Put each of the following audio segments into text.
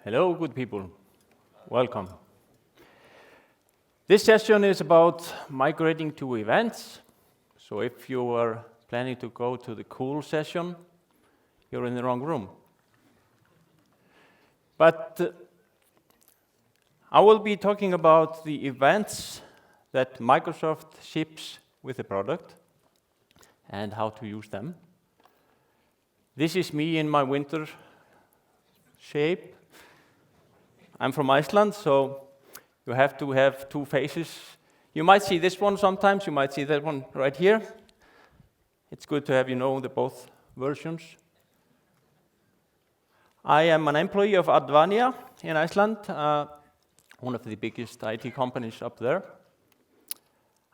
Hello, good people. Welcome. This session is about migrating to events. So if you are planning to go to the cool session, you're in the wrong room. But I will be talking about the events that Microsoft ships with the product and how to use them. This is me in my winter shape. I'm from Iceland, so you have to have two faces. You might see this one sometimes, you might see that one right here. It's good to have the both versions. I am an employee of Advania in Iceland, one of the biggest IT companies up there.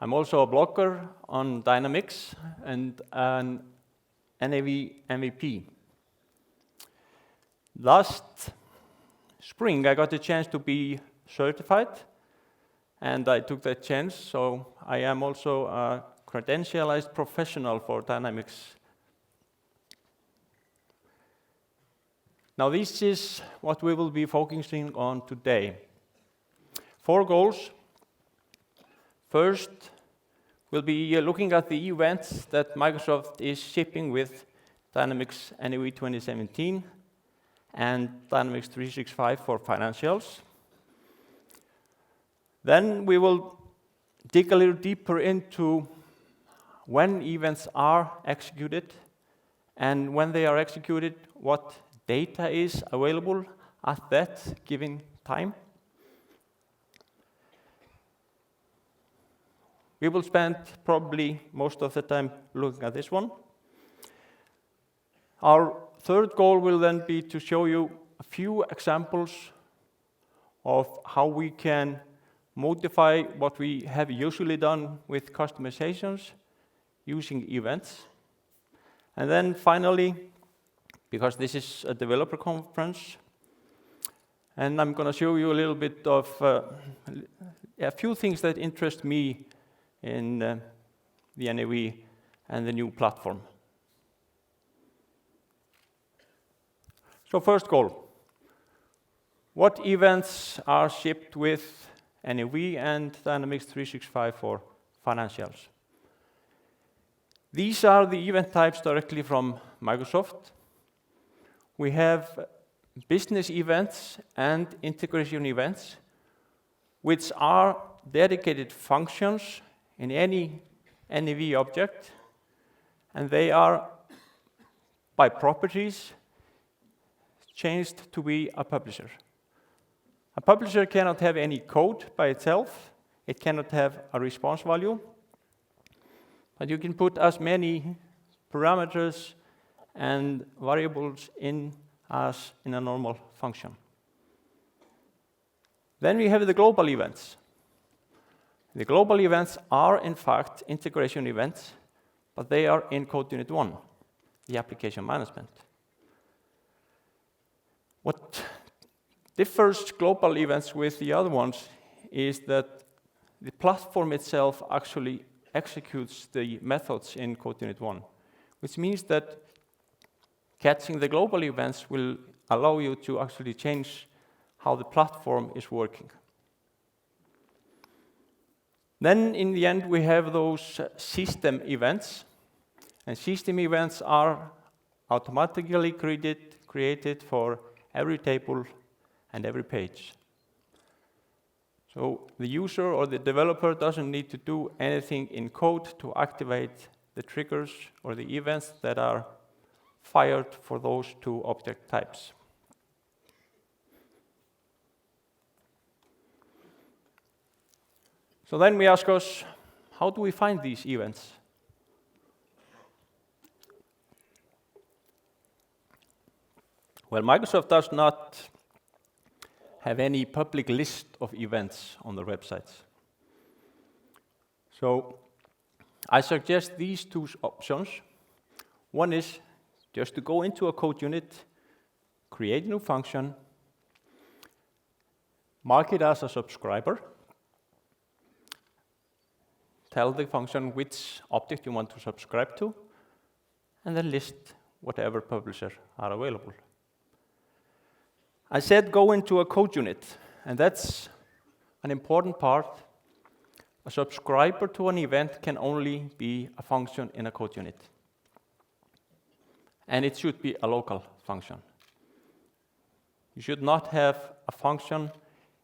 I'm also a blogger on Dynamics and an NAV MVP. Last spring, I got the chance to be certified, and I took that chance, so I am also a credentialized professional for Dynamics. Now, this is what we will be focusing on today. 4 goals. First, we'll be looking at the events that Microsoft is shipping with Dynamics NAV 2017 and Dynamics 365 for financials. Then we will dig a little deeper into when events are executed, and when they are executed, what data is available at that given time. We will spend probably most of the time looking at this one. Our third goal will then be to show you a few examples of how we can modify what we have usually done with customizations using events. And then finally, because this is a developer conference, and I'm going to show you a little bit of a few things that interest me in the NAV and the new platform. So first goal, what events are shipped with NAV and Dynamics 365 for financials? These are the event types directly from Microsoft. We have business events and integration events, which are dedicated functions in any NAV object, and they are, by properties, changed to be a publisher. A publisher cannot have any code by itself. It cannot have a response value. But you can put as many parameters and variables in as in a normal function. Then we have the global events. The global events are, in fact, integration events, but they are in Code Unit 1, the application management. What differs global events with the other ones is that the platform itself actually executes the methods in Code Unit 1, which means that catching the global events will allow you to actually change how the platform is working. Then in the end, we have those system events, and system events are automatically created for every table and every page. So the user or the developer doesn't need to do anything in code to activate the triggers or the events that are fired for those 2 object types. So then we ask us, how do we find these events? Well, Microsoft does not have any public list of events on their websites. So I suggest these 2 options. One is just to go into a code unit, create a new function, mark it as a subscriber, tell the function which object you want to subscribe to, and then list whatever publishers are available. I said go into a code unit, and that's an important part. A subscriber to an event can only be a function in a code unit. And it should be a local function. You should not have a function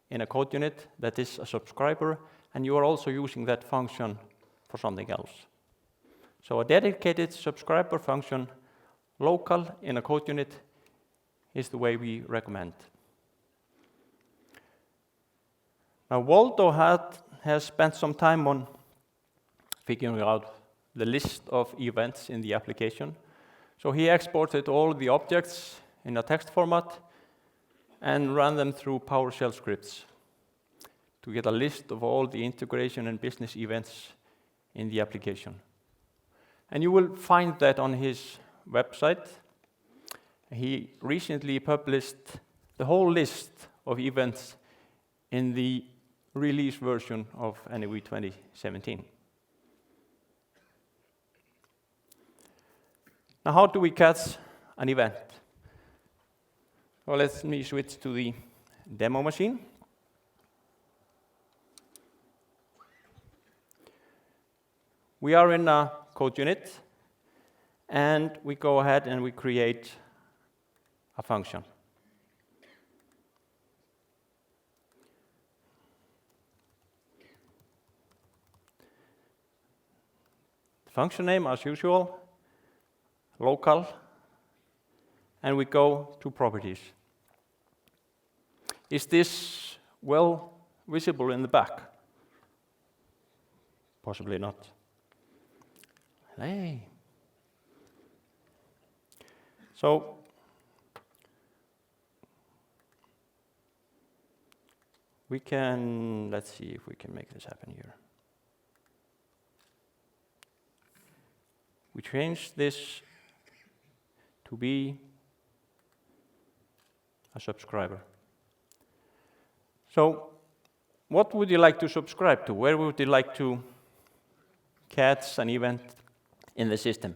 in a code unit that is a subscriber, and you are also using that function for something else. So a dedicated subscriber function, local in a code unit, is the way we recommend. Now, Waldo has spent some time on figuring out the list of events in the application. So he exported all the objects in a text format and ran them through PowerShell scripts to get a list of all the integration and business events in the application. And you will find that on his website. He recently published the whole list of events in the release version of NAV 2017. Now, how do we catch an event? Well, let me switch to the demo machine. We are in a code unit, and we go ahead and we create a function. The function name, as usual, local, and we go to properties. Is this well visible in the back? Possibly not. Hey. So we can, let's see if we can make this happen here. We change this to be a subscriber. So what would you like to subscribe to? Where would you like to catch an event in the system?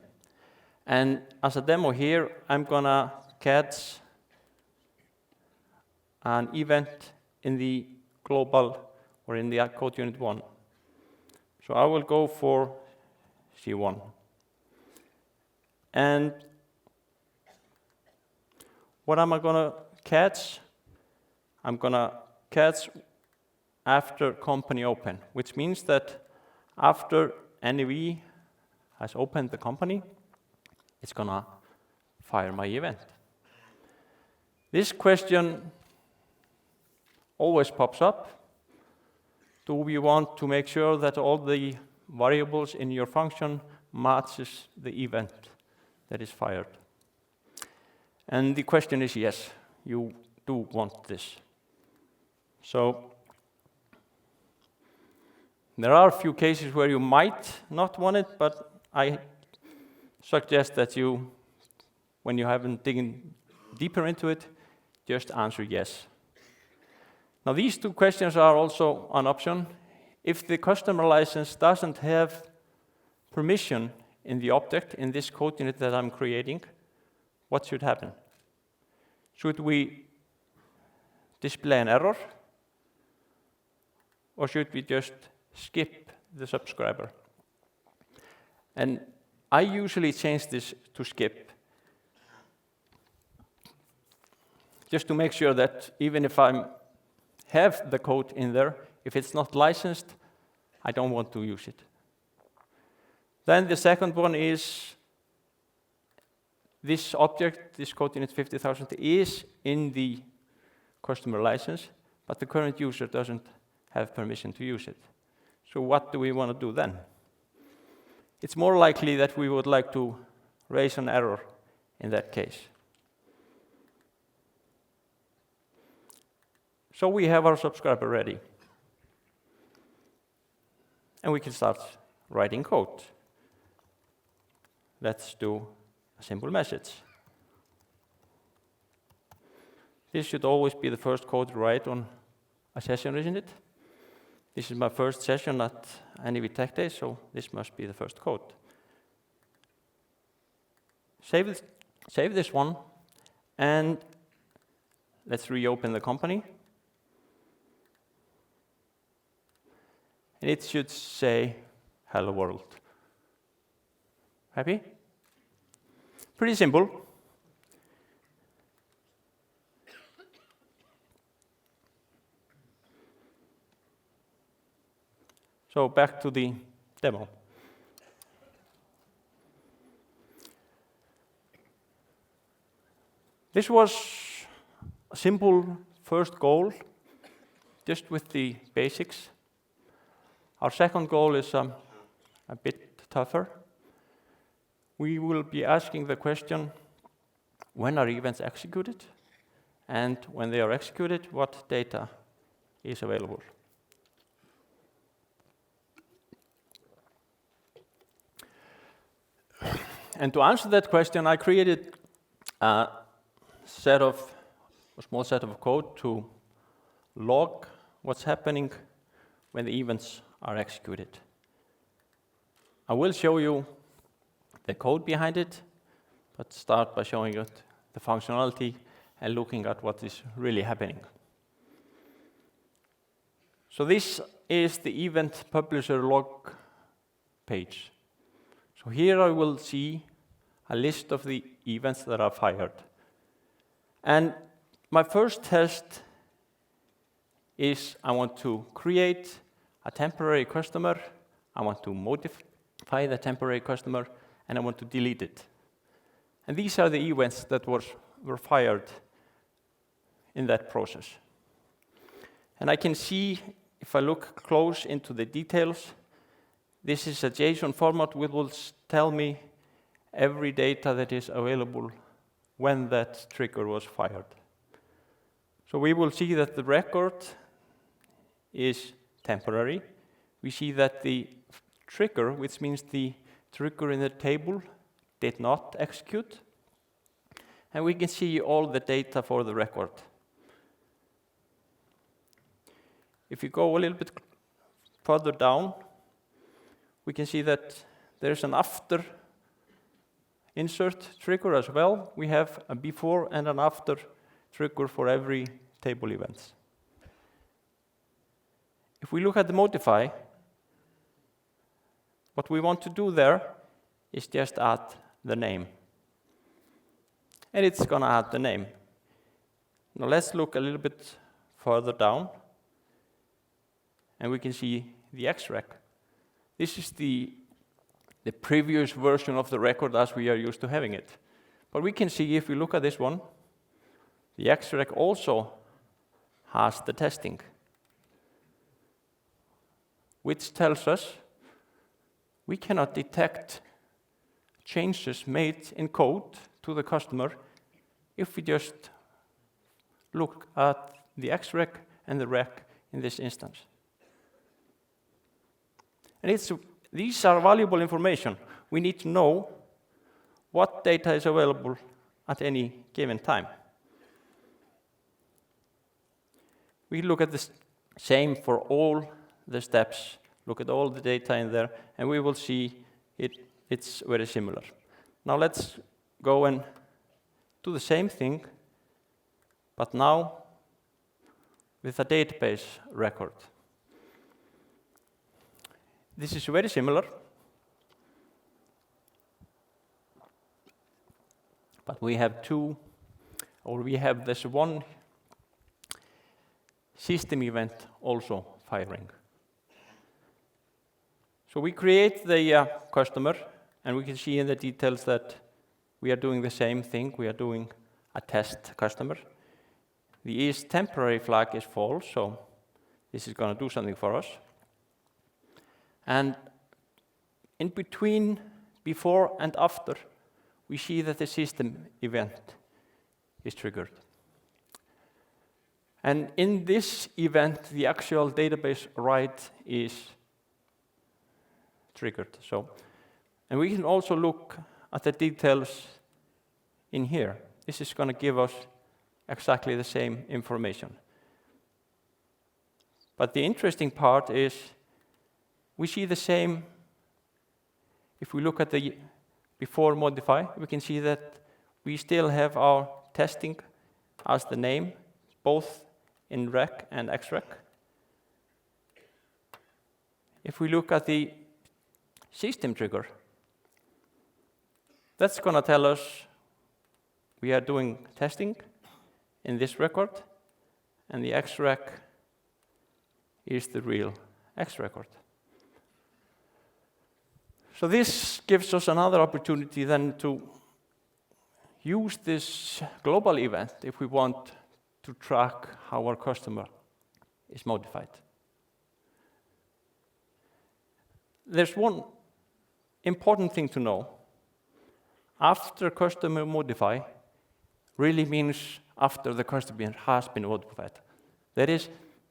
And as a demo here, I'm gonna catch an event in the global or in the code unit 1. So I will go for C1. And what am I gonna catch? I'm gonna catch after company open, which means that after NAV has opened the company, it's gonna fire my event. This question always pops up. Do we want to make sure that all the variables in your function matches the event that is fired? And the question is yes, you do want this. So there are a few cases where you might not want it, but I suggest that you, when you haven't digging deeper into it, just answer yes. Now these two questions are also an option. If the customer license doesn't have permission in the object, in this code unit that I'm creating, what should happen? Should we display an error? Or should we just skip the subscriber? And I usually change this to skip, just to make sure that even if I have the code in there, if it's not licensed, I don't want to use it. Then the second one is this object, this code unit 50,000, is in the customer license, but the current user doesn't have permission to use it. So what do we want to do then? It's more likely that we would like to raise an error in that case. So we have our subscriber ready. And we can start writing code. Let's do a simple message. This should always be the first code to write on a session, isn't it? This is my first session at NAV TechDays, so this must be the first code. Save this one, and let's reopen the company. And it should say, hello world. Happy? Pretty simple. So back to the demo. This was a simple first goal, just with the basics. Our second goal is a bit tougher. We will be asking the question, when are events executed? And when they are executed, what data is available? And to answer that question, I created a small set of code to log what's happening when the events are executed. I will show you the code behind it, but start by showing you the functionality and looking at what is really happening. So this is the event publisher log page. So here I will see a list of the events that are fired. And my first test is I want to create a temporary customer, I want to modify the temporary customer, and I want to delete it. And these are the events that were fired in that process. And I can see, if I look close into the details, this is a JSON format which will tell me every data that is available when that trigger was fired. So we will see that the record is temporary. We see that the trigger, which means the trigger in the table, did not execute. And we can see all the data for the record. If you go a little bit further down, we can see that there's an after insert trigger as well. We have a before and an after trigger for every table event. If we look at the modify, what we want to do there is just add the name. And it's going to add the name. Now let's look a little bit further down, and we can see the extract. This is the previous version of the record as we are used to having it. But we can see, if we look at this one, the extract also has the testing, which tells us we cannot detect changes made in code to the customer if we just look at the extract and the rec in this instance. And these are valuable information. We need to know what data is available at any given time. We look at the same for all the steps, look at all the data in there, and we will see it's very similar. Now let's go and do the same thing, but now with a database record. This is very similar, but we have this one system event also firing. So we create the customer, and we can see in the details that we are doing the same thing. We are doing a test customer. The is temporary flag is false, so this is going to do something for us. And in between, before and after, we see that the system event is triggered. And in this event, the actual database write is triggered. And we can also look at the details in here. This is going to give us exactly the same information. But the interesting part is we see the same. If we look at the before modify, we can see that we still have our testing as the name, both in rec and exrec. If we look at the system trigger, that's going to tell us we are doing testing in this record, and the exrec is the real X record. So this gives us another opportunity then to use this global event if we want to track how our customer is modified. There's one important thing to know. After customer modify really means after the customer has been modified. That is,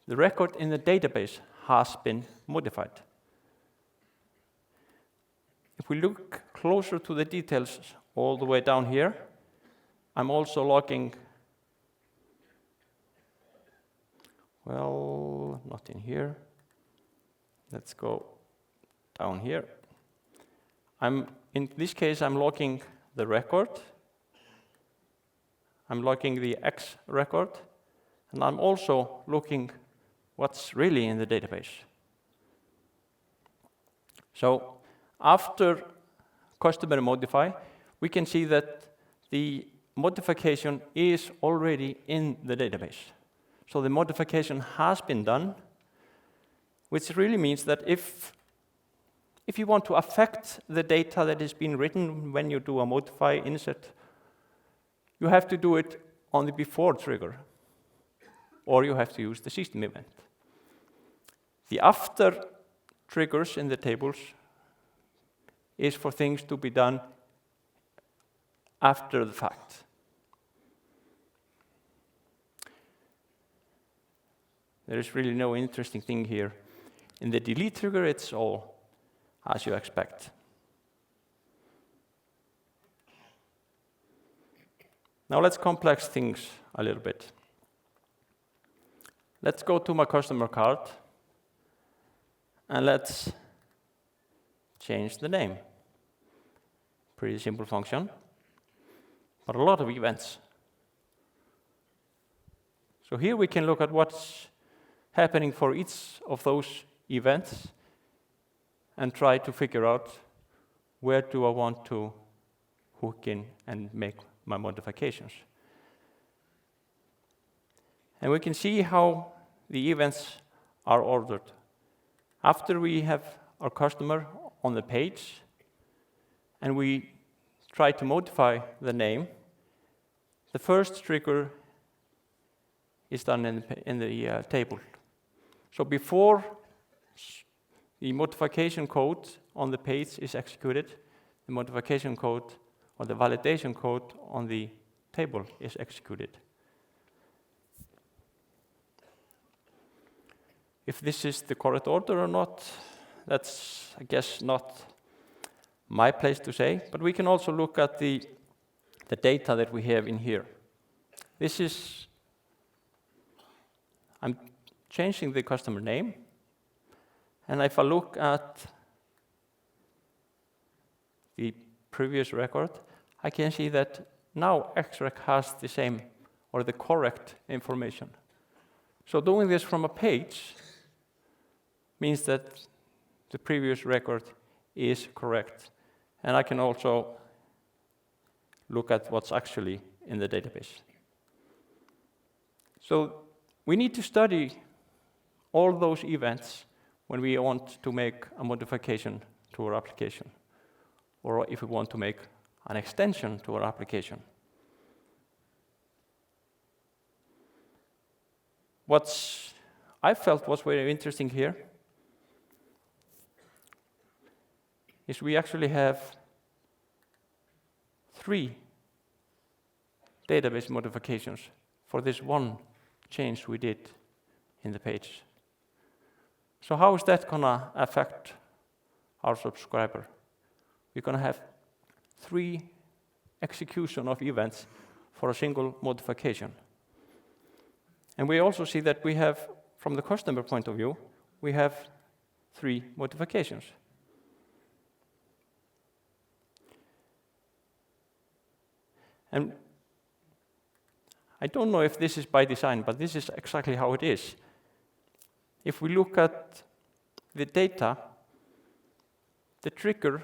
the record in the database has been modified. If we look closer to the details all the way down here, I'm also logging, well, not in here. Let's go down here. In this case, I'm logging the record. I'm logging the X record, and I'm also looking what's really in the database. So after customer modify, we can see that the modification is already in the database. So the modification has been done, which really means that if you want to affect the data that is being written when you do a modify insert, you have to do it on the before trigger, or you have to use the system event. The after triggers in the tables is for things to be done after the fact. There is really no interesting thing here. In the delete trigger, it's all as you expect. Now let's complex things a little bit. Let's go to my customer card and let's change the name. Pretty simple function, but a lot of events. So here we can look at what's happening for each of those events and try to figure out where do I want to hook in and make my modifications. And we can see how the events are ordered. After we have our customer on the page and we try to modify the name, the first trigger is done in the table. So before the modification code on the page is executed, the modification code or the validation code on the table is executed. If this is the correct order or not, that's, I guess, not my place to say, but we can also look at the data that we have in here. I'm changing the customer name, and if I look at the previous record, I can see that now XREC has the same or the correct information. So doing this from a page means that the previous record is correct. And I can also look at what's actually in the database. So we need to study all those events when we want to make a modification to our application, or if we want to make an extension to our application. What I felt was very interesting here is we actually have 3 database modifications for this one change we did in the page. So how is that going to affect our subscriber? We're going to have 3 execution of events for a single modification. And we also see that we have, from the customer point of view, we have 3 modifications. And I don't know if this is by design, but this is exactly how it is. If we look at the data, the trigger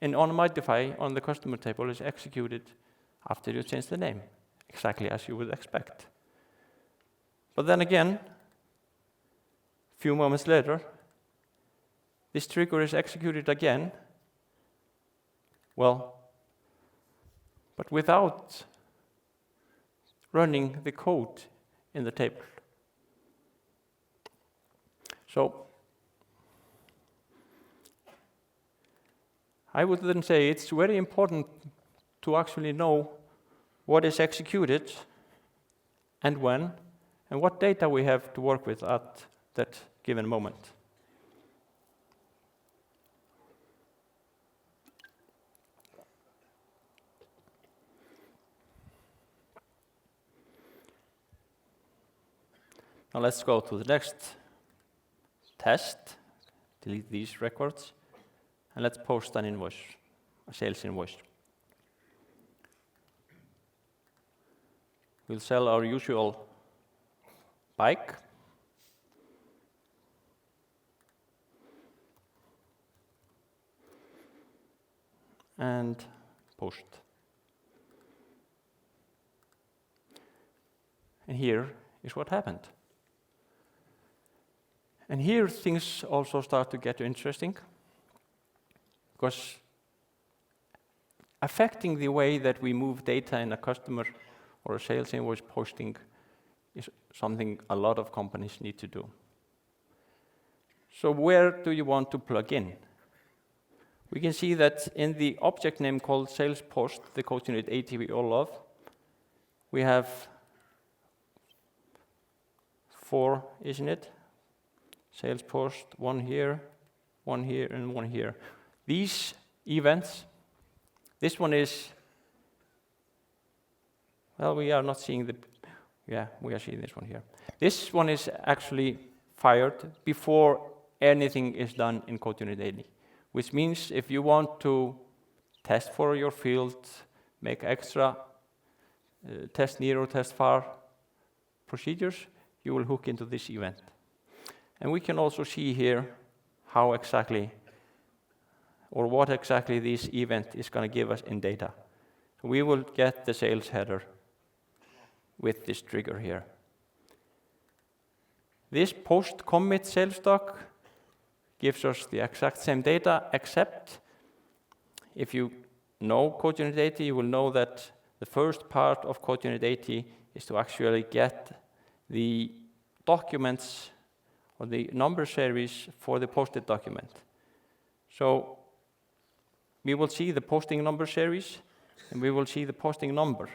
in on-modify on the customer table is executed after you change the name, exactly as you would expect. But then again, a few moments later, this trigger is executed again, well, but without running the code in the table. So I would then say it's very important to actually know what is executed and when, and what data we have to work with at that given moment. Now let's go to the next test, delete these records, and let's post an invoice, a sales invoice. We'll sell our usual bike. And post. And here is what happened. And here things also start to get interesting, because affecting the way that we move data in a customer or a sales invoice posting is something a lot of companies need to do. So where do you want to plug in? We can see that in the object name called sales post, the code unit 80 we all love, we have 4, isn't it? Sales post, 1 here, and 1 here. These events, this one is, well, we are not seeing the, yeah, we are seeing this one here. This one is actually fired before anything is done in code unit 80, which means if you want to test for your field, make extra test near or test far procedures, you will hook into this event. And we can also see here how exactly, or what exactly this event is going to give us in data. So we will get the sales header with this trigger here. This post commit sales doc gives us the exact same data, except if you know code unit 80, you will know that the first part of code unit 80 is to actually get the documents or the number series for the posted document. So we will see the posting number series, and we will see the posting number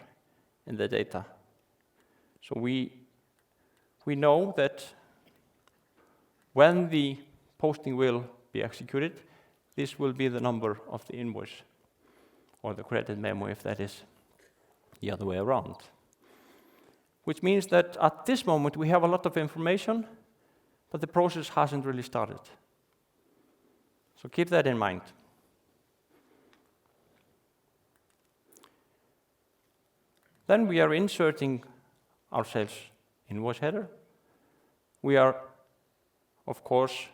in the data. So we know that when the posting will be executed, this will be the number of the invoice, or the credit memo if that is the other way around. Which means that at this moment we have a lot of information, but the process hasn't really started. So keep that in mind. Then we are inserting our sales invoice header. We are, of course,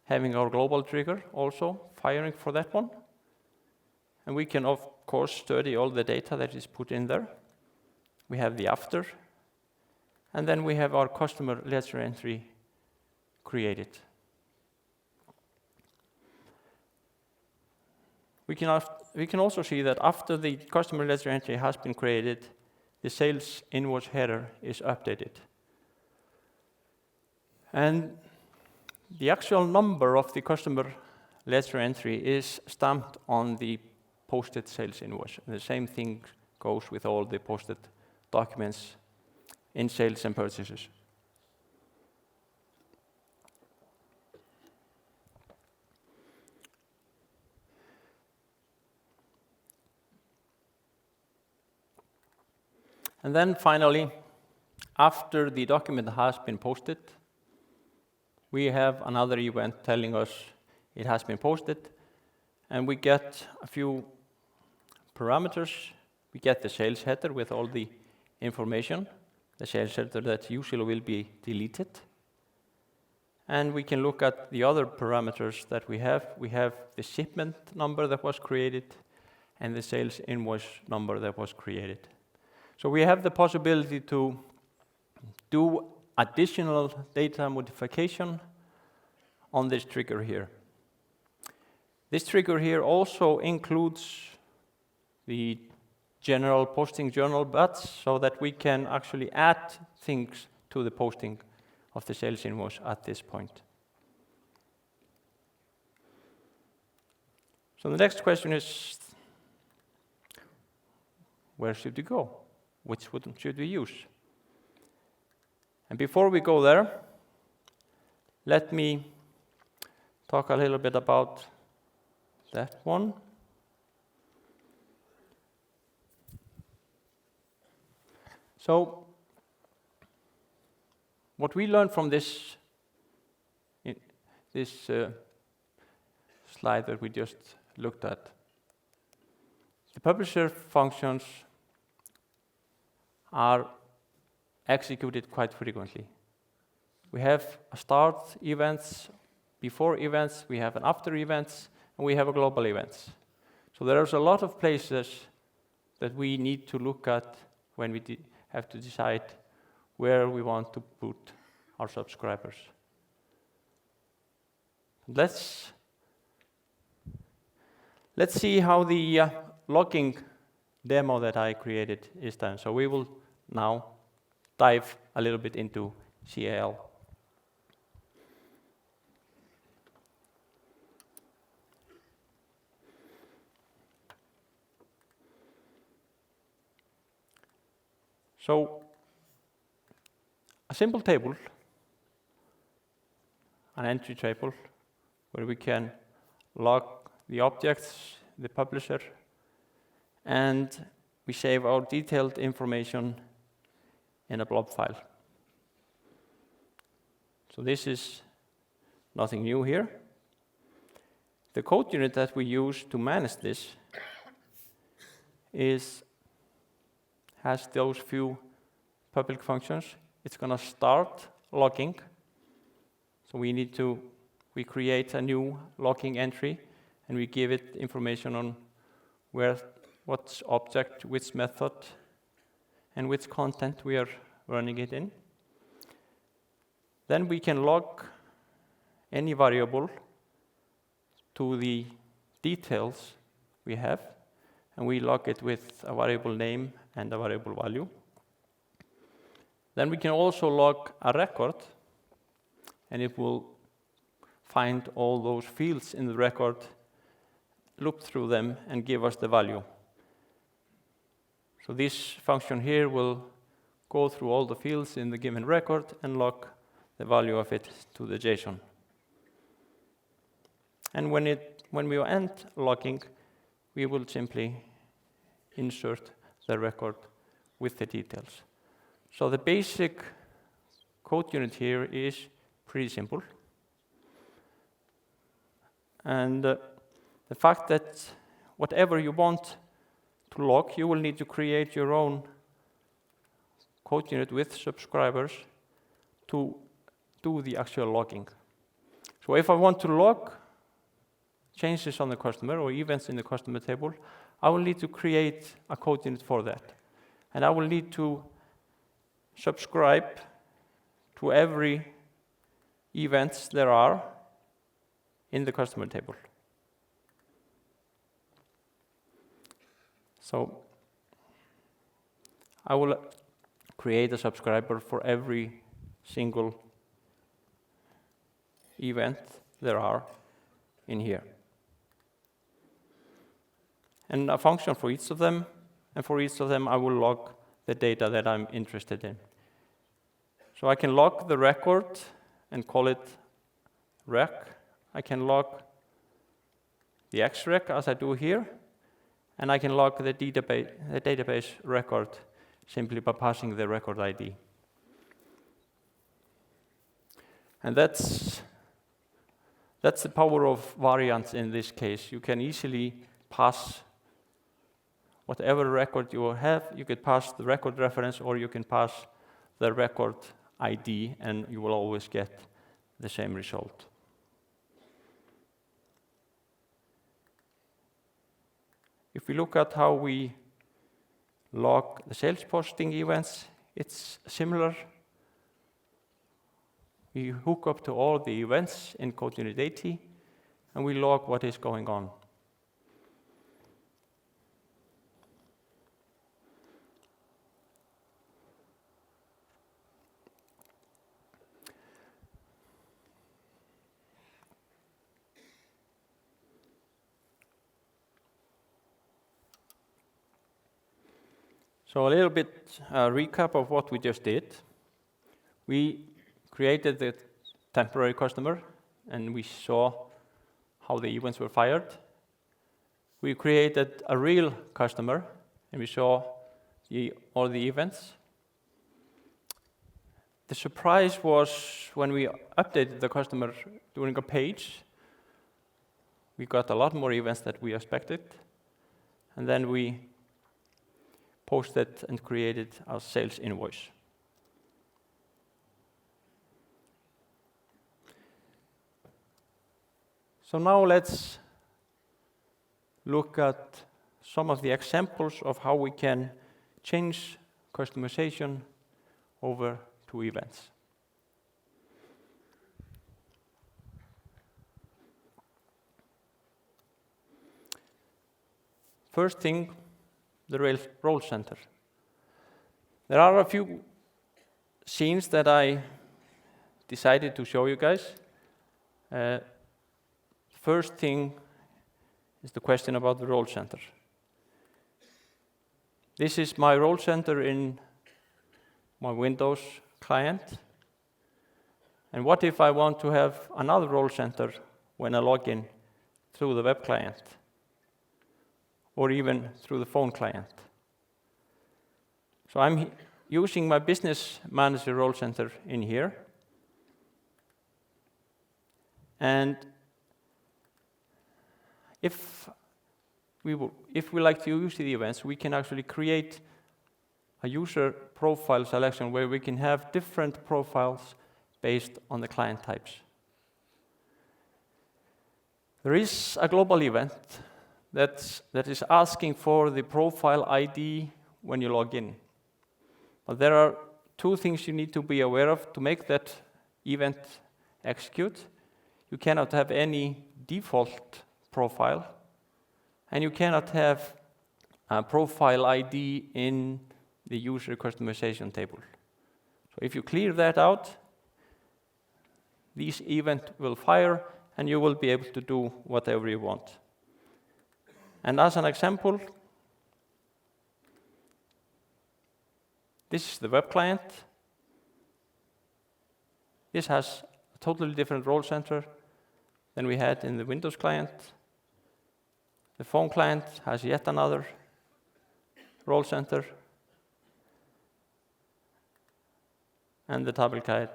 having our global trigger also firing for that one. And we can, of course, study all the data that is put in there. We have the after. And then we have our customer ledger entry created. We can also see that after the customer ledger entry has been created, the sales invoice header is updated. And the actual number of the customer ledger entry is stamped on the posted sales invoice. And the same thing goes with all the posted documents in sales and purchases. And then finally, after the document has been posted, we have another event telling us it has been posted, and we get a few parameters. We get the sales header with all the information, the sales letter that usually will be deleted. And we can look at the other parameters that we have. We have the shipment number that was created and the sales invoice number that was created. So we have the possibility to do additional data modification on this trigger here. This trigger here also includes the general posting journal batch so that we can actually add things to the posting of the sales invoice at this point. So the next question is, where should we go? Which one should we use? And before we go there, let me talk a little bit about that one. So, what we learned from this slide that we just looked at, the publisher functions are executed quite frequently. We have a start events, before events, we have an after events, and we have a global events. So there's a lot of places that we need to look at when we have to decide where we want to put our subscribers. Let's see how the logging demo that I created is done. So we will now dive a little bit into CAL. So a simple table, an entry table, where we can log the objects, the publisher, and we save our detailed information in a blob file. So this is nothing new here. The code unit that we use to manage this has those few public functions. It's going to start logging. So we create a new logging entry, and we give it information on what object, which method, and which content we are running it in. Then we can log any variable to the details we have, and we log it with a variable name and a variable value. Then we can also log a record, and it will find all those fields in the record, loop through them, and give us the value. So this function here will go through all the fields in the given record and log the value of it to the JSON. And when we end logging, we will simply insert the record with the details. So the basic code unit here is pretty simple. And the fact that whatever you want to log, you will need to create your own code unit with subscribers to do the actual logging. So if I want to log changes on the customer or events in the customer table, I will need to create a code unit for that. And I will need to subscribe to every events there are in the customer table. So I will create a subscriber for every single event there are in here. And a function for each of them, and for each of them I will log the data that I'm interested in. So I can log the record and call it rec. I can log the xrec as I do here, and I can log the database record simply by passing the record ID. And that's the power of variants in this case. You can easily pass whatever record you have, you could pass the record reference or you can pass the record ID and you will always get the same result. If we look at how we log the sales posting events, it's similar. We hook up to all the events in CodeUnit 80 and we log what is going on. So a little bit recap of what we just did. We created the temporary customer and we saw how the events were fired. We created a real customer and we saw all the events. The surprise was when we updated the customer during a page, we got a lot more events than we expected. And then we posted and created our sales invoice. So now let's look at some of the examples of how we can change customization over to events. First thing, the role center. There are a few scenes that I decided to show you guys. First thing is the question about the role center. This is my role center in my Windows client. And what if I want to have another role center when I log in through the web client or even through the phone client? So I'm using my business manager role center in here. And if we like to use the events, we can actually create a user profile selection where we can have different profiles based on the client types. There is a global event that is asking for the profile ID when you log in. But there are two things you need to be aware of to make that event execute. You cannot have any default profile, and you cannot have a profile ID in the user customization table. So if you clear that out, this event will fire and you will be able to do whatever you want. And as an example, this is the web client. This has a totally different role center than we had in the Windows client. The phone client has yet another role center. And the tablet client,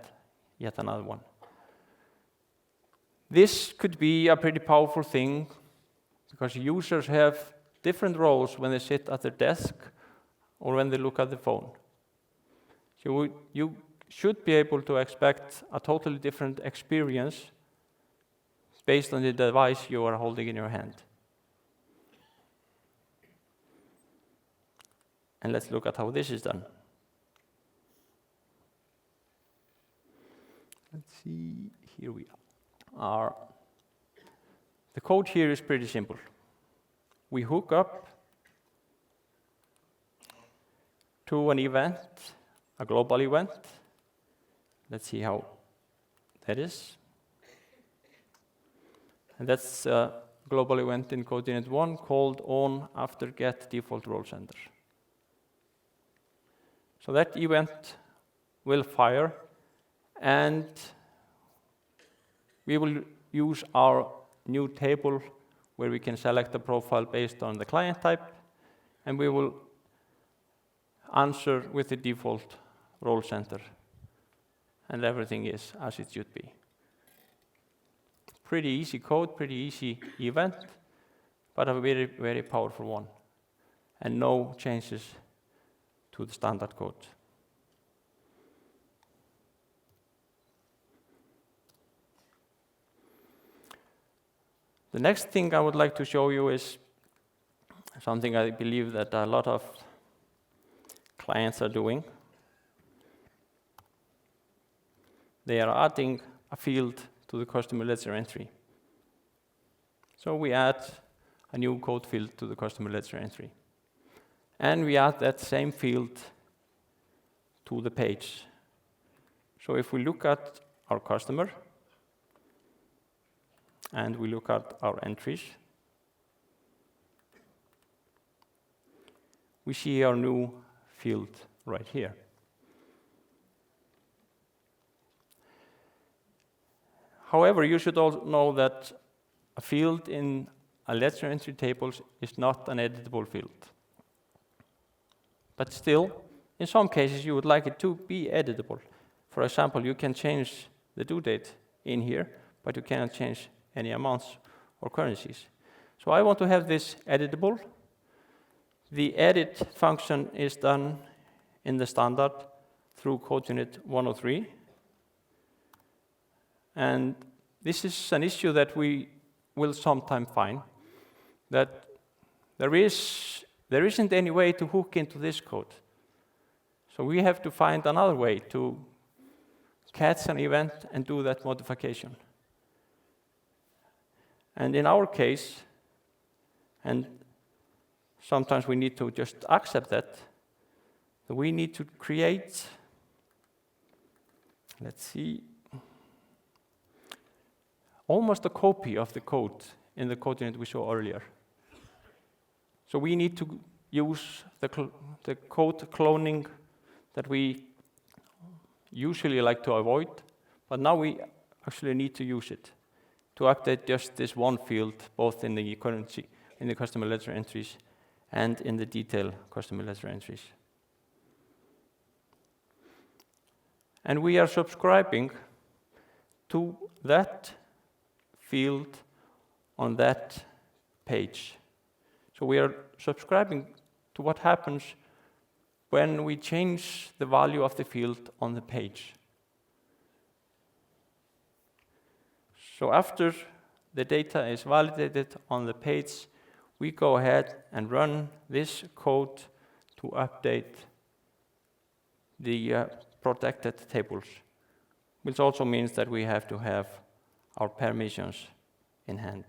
yet another one. This could be a pretty powerful thing because users have different roles when they sit at their desk or when they look at the phone. So you should be able to expect a totally different experience based on the device you are holding in your hand. And let's look at how this is done. Let's see, here we are. The code here is pretty simple. We hook up to an event, a global event. Let's see how that is. And that's a global event in CodeUnit 1 called on after get default role center. So that event will fire, and we will use our new table where we can select a profile based on the client type, and we will answer with the default role center. And everything is as it should be. Pretty easy code, pretty easy event, but a very, very powerful one. and no changes to the standard code. The next thing I would like to show you is something I believe that a lot of clients are doing. They are adding a field to the customer ledger entry. So we add a new code field to the customer ledger entry. And we add that same field to the page. So if we look at our customer, and we look at our entries, we see our new field right here. However, you should also know that a field in a ledger entry table is not an editable field. But still, in some cases, you would like it to be editable. For example, you can change the due date in here, but you cannot change any amounts or currencies. So I want to have this editable. The edit function is done in the standard through code unit 103. And this is an issue that we will sometime find, that there isn't any way to hook into this code. So we have to find another way to catch an event and do that modification. And in our case, and sometimes we need to just accept that, we need to create, let's see, almost a copy of the code in the code unit we saw earlier. So we need to use the code cloning that we usually like to avoid, but now we actually need to use it to update just this one field, both in the currency, in the customer ledger entries, and in the detail customer ledger entries. And we are subscribing to that field on that page. So we are subscribing to what happens when we change the value of the field on the page. So after the data is validated on the page, we go ahead and run this code to update the protected tables, which also means that we have to have our permissions in hand.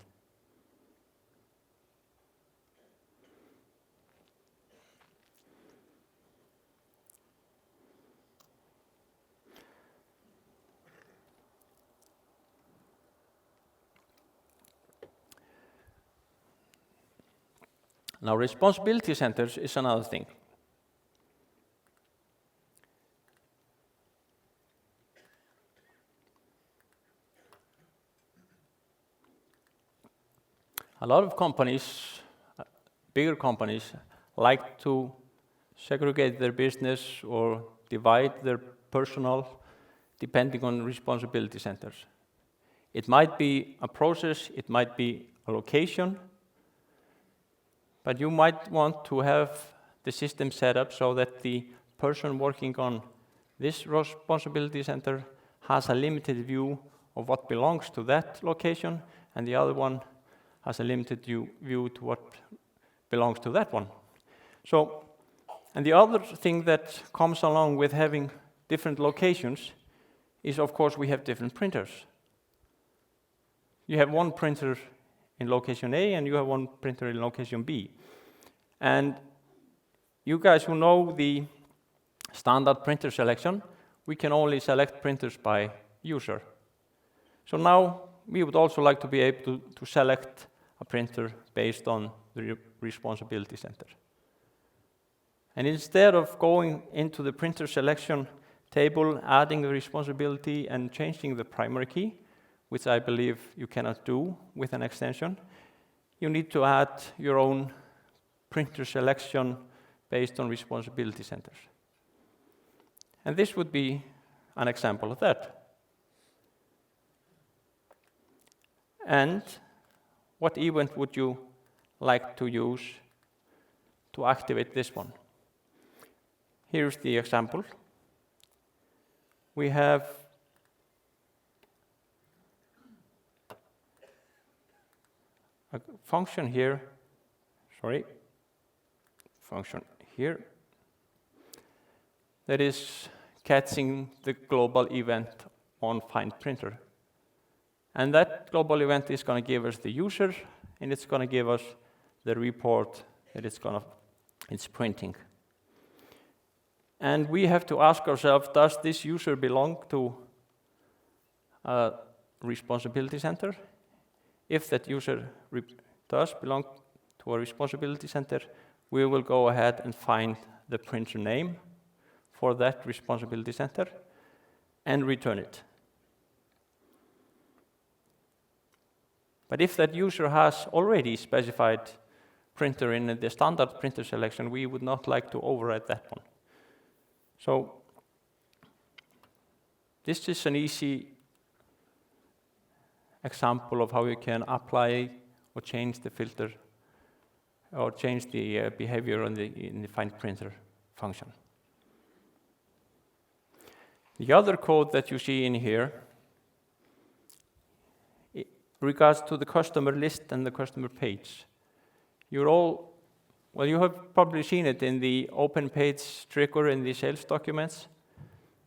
Now, responsibility centers is another thing. A lot of companies, bigger companies, like to segregate their business or divide their personnel depending on responsibility centers. It might be a process, it might be a location, but you might want to have the system set up so that the person working on this responsibility center has a limited view of what belongs to that location, and the other one has a limited view to what belongs to that one. So, and the other thing that comes along with having different locations is, of course, we have different printers. You have one printer in location A, and you have one printer in location B. And you guys who know the standard printer selection, we can only select printers by user. So now we would also like to be able to select a printer based on the responsibility center. And instead of going into the printer selection table, adding the responsibility and changing the primary key, which I believe you cannot do with an extension, you need to add your own printer selection based on responsibility centers. And this would be an example of that. And what event would you like to use to activate this one. Here's the example. We have a function here, that is catching the global event on find printer. And that global event is going to give us the user, and it's going to give us the report that it's printing. And we have to ask ourselves, does this user belong to a responsibility center? If that user does belong to a responsibility center, we will go ahead and find the printer name for that responsibility center and return it. But if that user has already specified printer in the standard printer selection, we would not like to override that one. So this is an easy example of how you can apply or change the filter or change the behavior in the find printer function. The other code that you see in here regards to the customer list and the customer page. You have probably seen it in the open page trigger in the sales documents,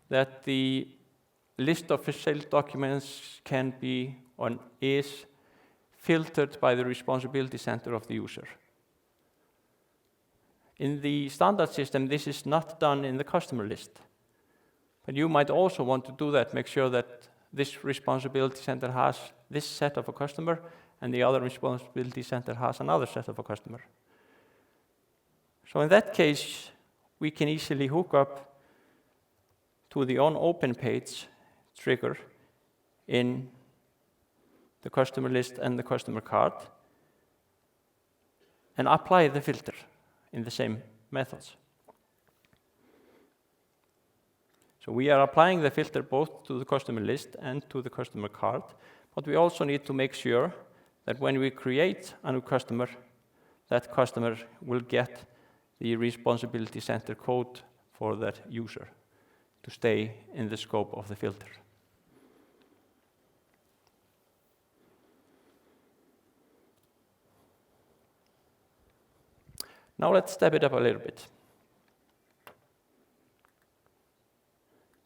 that the list of sales documents can be or is filtered by the responsibility center of the user. In the standard system, this is not done in the customer list. But you might also want to do that, make sure that this responsibility center has this set of a customer, and the other responsibility center has another set of a customer. So in that case, we can easily hook up to the on-open page trigger in the customer list and the customer card and apply the filter in the same methods. So we are applying the filter both to the customer list and to the customer card, but we also need to make sure that when we create a new customer, that customer will get the responsibility center code for that user to stay in the scope of the filter. Now let's step it up a little bit.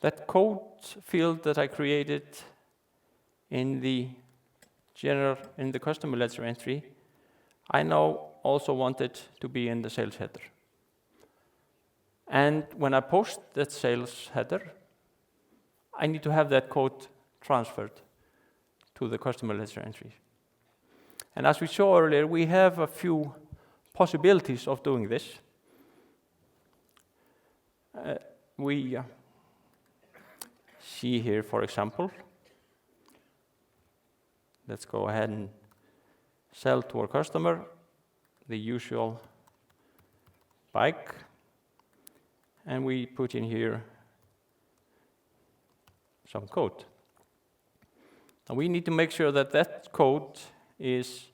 That code field that I created in the customer ledger entry, I now also want it to be in the sales header. And when I post that sales header, I need to have that code transferred to the customer ledger entry. And as we saw earlier, we have a few possibilities of doing this. We see here, for example, let's go ahead and sell to our customer the usual bike, and we put in here some code. And we need to make sure that that code is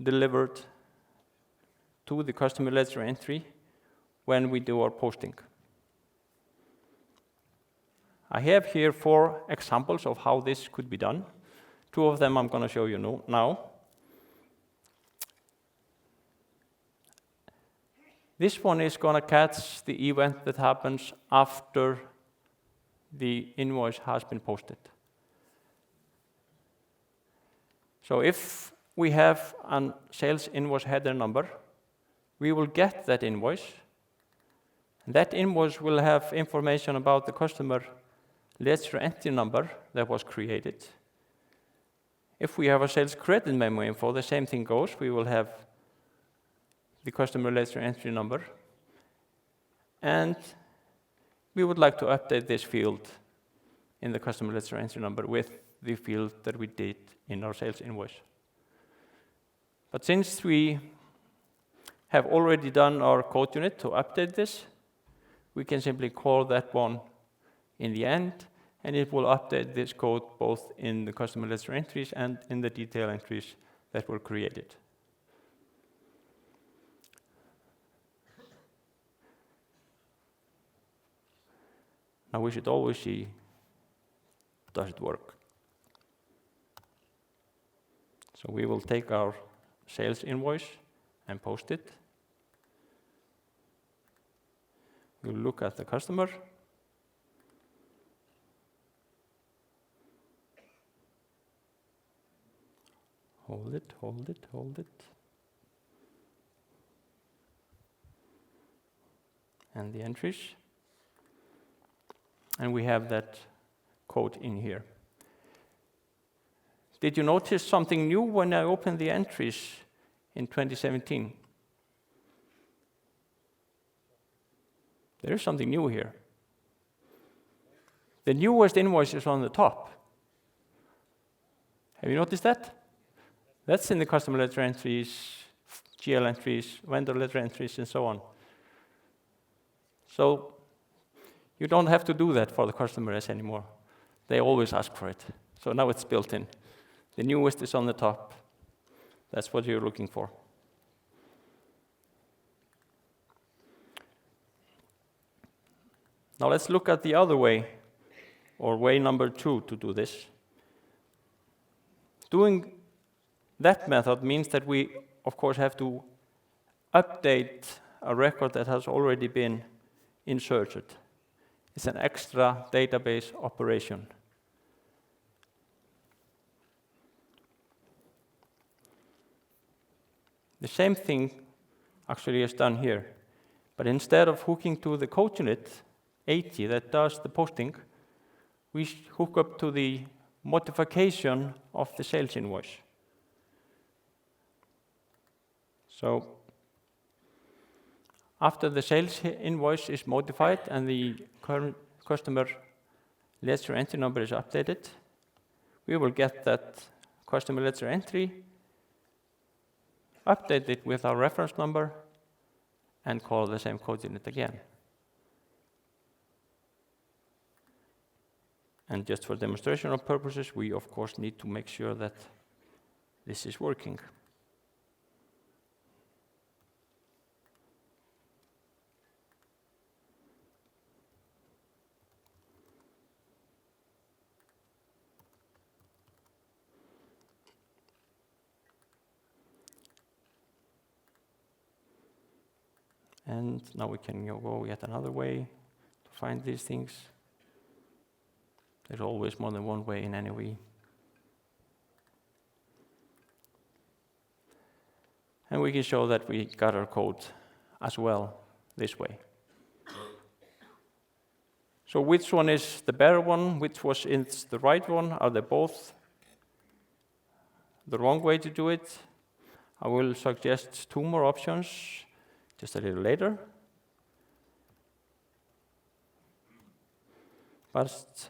delivered to the customer ledger entry when we do our posting. I have here 4 examples of how this could be done. 2 of them I'm going to show you now. This one is going to catch the event that happens after the invoice has been posted. So if we have a sales invoice header number, we will get that invoice. And that invoice will have information about the customer ledger entry number that was created. If we have a sales credit memo info, the same thing goes. We will have the customer ledger entry number. And we would like to update this field in the customer ledger entry number with the field that we did in our sales invoice. But since we have already done our code unit to update this, we can simply call that one in the end, and it will update this code both in the customer ledger entries and in the detail entries that were created. Now we should always see, does it work? So we will take our sales invoice and post it. We'll look at the customer. Hold it, hold it, hold it. And the entries. And we have that code in here. Did you notice something new when I opened the entries in 2017? There is something new here. The newest invoice is on the top. Have you noticed that? That's in the customer ledger entries, GL entries, vendor ledger entries, and so on. So you don't have to do that for the customers anymore. They always ask for it. So now it's built in. The newest is on the top. That's what you're looking for. Now let's look at the other way, or way number 2 to do this. Doing that method means that we, of course, have to update a record that has already been inserted. It's an extra database operation. The same thing actually is done here. But instead of hooking to the code unit 80 that does the posting, we hook up to the modification of the sales invoice. So after the sales invoice is modified and the current customer ledger entry number is updated, we will get that customer ledger entry, update it with our reference number, and call the same code unit again. And just for demonstration purposes, we of course need to make sure that this is working. And now we can go yet another way to find these things. There's always more than one way in NAV. And we can show that we got our code as well this way. So which one is the better one? Which is the right one? Are they both the wrong way to do it? I will suggest 2 more options just a little later. But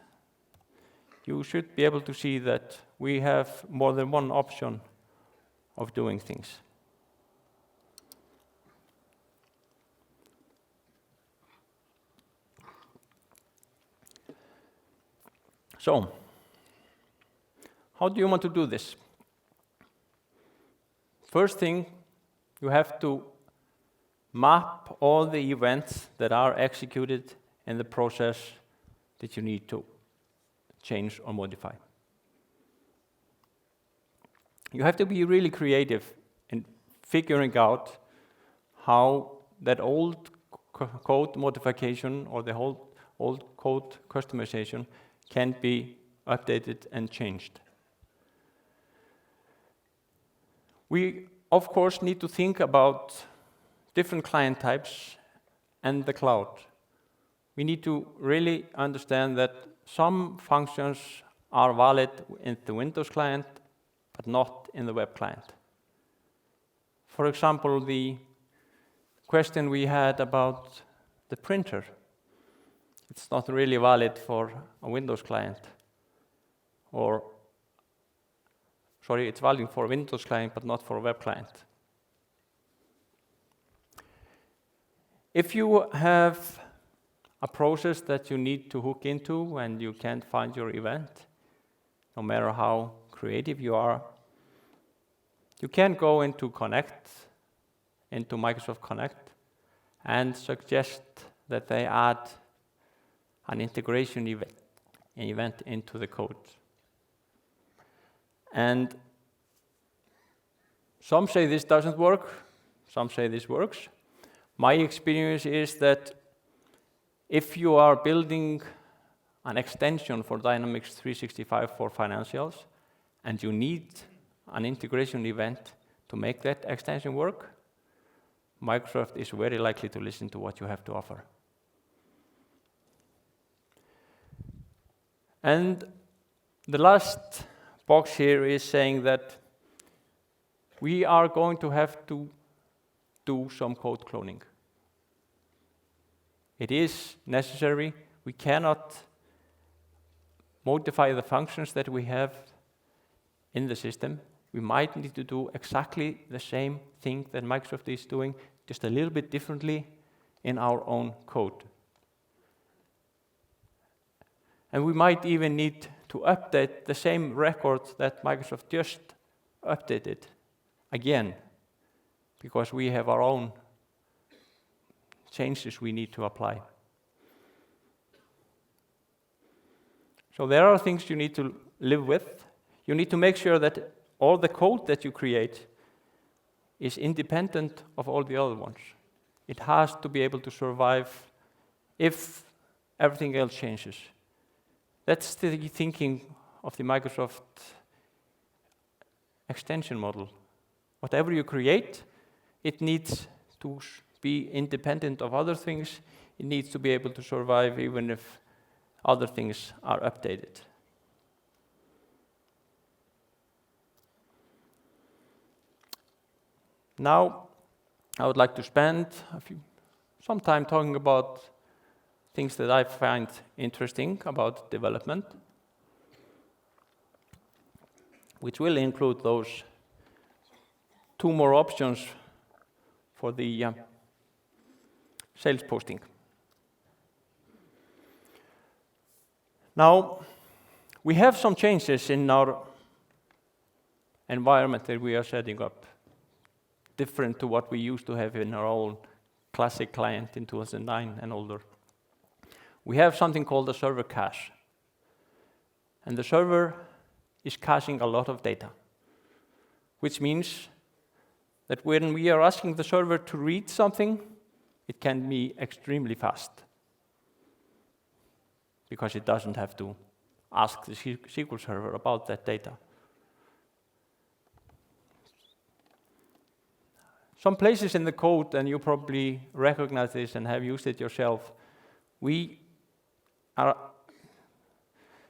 you should be able to see that we have more than one option of doing things. So, how do you want to do this? First thing, you have to map all the events that are executed in the process that you need to change or modify. You have to be really creative in figuring out how that old code modification or the whole old code customization can be updated and changed. We, of course, need to think about different client types and the cloud. We need to really understand that some functions are valid in the Windows client, but not in the web client. For example, the question we had about the printer. It's not really valid for a Windows client. It's valid for a Windows client, but not for a web client. If you have a process that you need to hook into and you can't find your event, no matter how creative you are, you can go into Microsoft Connect, and suggest that they add an integration event into the code. And some say this doesn't work, some say this works. My experience is that if you are building an extension for Dynamics 365 for financials, and you need an integration event to make that extension work, Microsoft is very likely to listen to what you have to offer. And the last box here is saying that we are going to have to do some code cloning. It is necessary. We cannot modify the functions that we have in the system. We might need to do exactly the same thing that Microsoft is doing, just a little bit differently in our own code. And we might even need to update the same record that Microsoft just updated again, because we have our own changes we need to apply. So there are things you need to live with. You need to make sure that all the code that you create is independent of all the other ones. It has to be able to survive if everything else changes. That's the thinking of the Microsoft extension model. Whatever you create, it needs to be independent of other things. It needs to be able to survive even if other things are updated. Now, I would like to spend some time talking about things that I find interesting about development, which will include those two more options for the sales posting. Now, we have some changes in our environment that we are setting up, different to what we used to have in our own classic client in 2009 and older. We have something called the server cache. And the server is caching a lot of data, which means that when we are asking the server to read something, it can be extremely fast, because it doesn't have to ask the SQL Server about that data. Some places in the code, and you probably recognize this and have used it yourself, we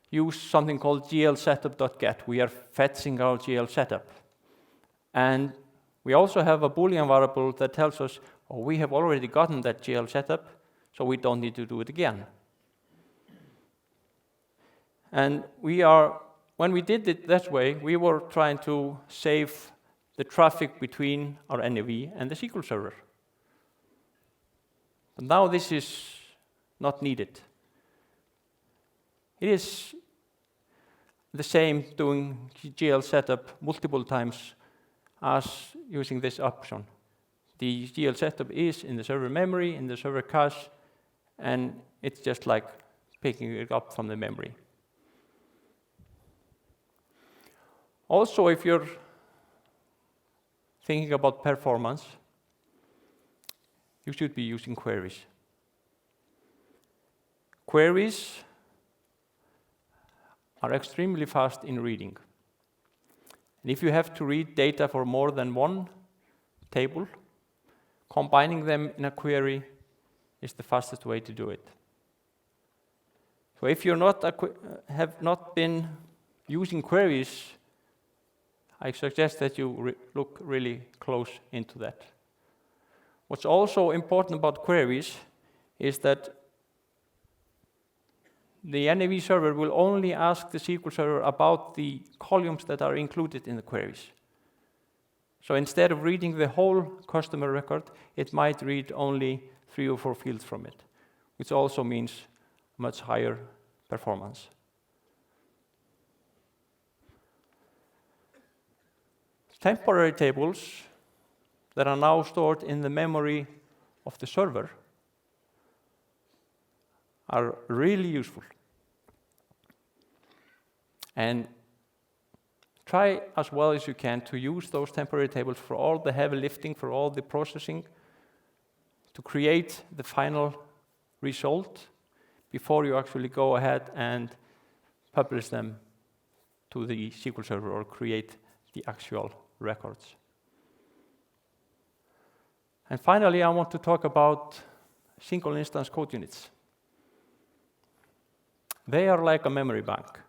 use something called glsetup.get. We are fetching our GL setup. And we also have a Boolean variable that tells us, oh, we have already gotten that GL setup, so we don't need to do it again. And when we did it that way, we were trying to save the traffic between our NAV and the SQL Server. But now this is not needed. It is the same doing GL setup multiple times as using this option. The GL setup is in the server memory, in the server cache, and it's just like picking it up from the memory. Also, if you're thinking about performance, you should be using queries. Queries are extremely fast in reading. And if you have to read data for more than one table, combining them in a query is the fastest way to do it. So if you have not been using queries, I suggest that you look really close into that. What's also important about queries is that the NAV server will only ask the SQL Server about the columns that are included in the queries. So instead of reading the whole customer record, it might read only 3 or 4 fields from it, which also means much higher performance. Temporary tables that are now stored in the memory of the server are really useful. And try as well as you can to use those temporary tables for all the heavy lifting, for all the processing, to create the final result before you actually go ahead and publish them to the SQL Server or create the actual records. And finally, I want to talk about single instance code units. They are like a memory bank.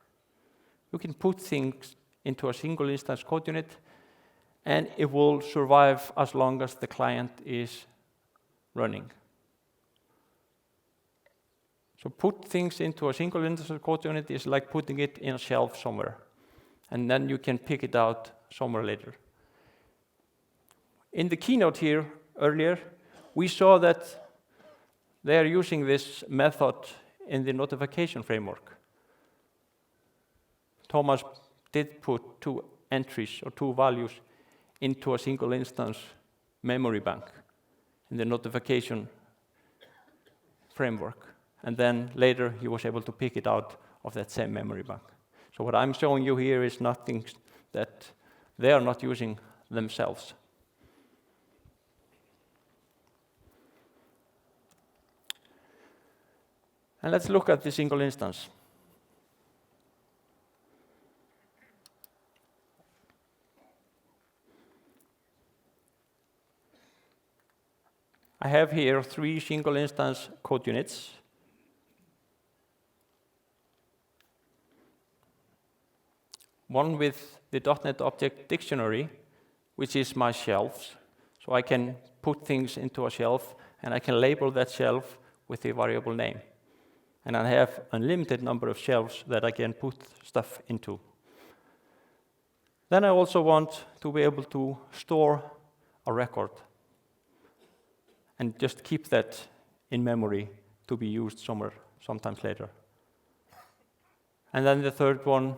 You can put things into a single instance code unit, and it will survive as long as the client is running. So put things into a single instance code unit is like putting it in a shelf somewhere, and then you can pick it out somewhere later. In the keynote here earlier, we saw that they are using this method in the notification framework. Thomas did put 2 entries or 2 values into a single instance memory bank in the notification framework. And then later he was able to pick it out of that same memory bank. So what I'm showing you here is nothing that they are not using themselves. And let's look at the single instance. I have here 3 single instance code units. One with the .NET Object Dictionary, which is my shelves. So I can put things into a shelf, and I can label that shelf with a variable name. And I have a limited number of shelves that I can put stuff into. Then I also want to be able to store a record and just keep that in memory to be used sometimes later. And then the third one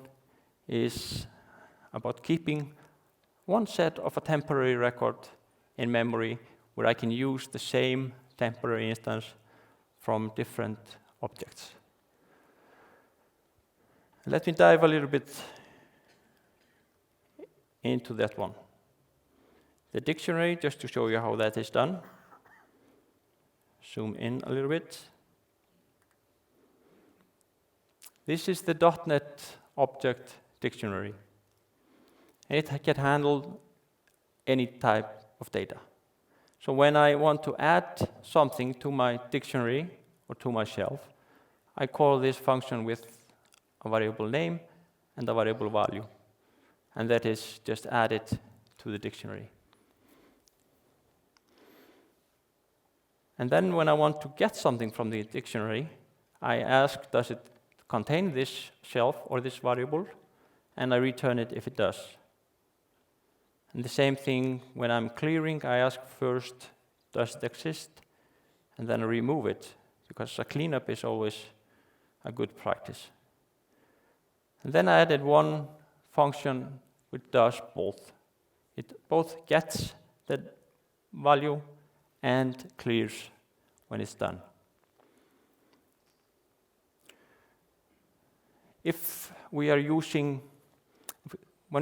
is about keeping one set of a temporary record in memory where I can use the same temporary instance from different objects. Let me dive a little bit into that one. The dictionary, just to show you how that is done. Zoom in a little bit. This is the .NET Object Dictionary. It can handle any type of data. So when I want to add something to my dictionary or to my shelf, I call this function with a variable name and a variable value. And that is just added to the dictionary. And then when I want to get something from the dictionary, I ask, does it contain this shelf or this variable? And I return it if it does. And the same thing when I'm clearing, I ask first, does it exist? And then I remove it, because a cleanup is always a good practice. And then I added one function which does both. It both gets the value and clears when it's done. When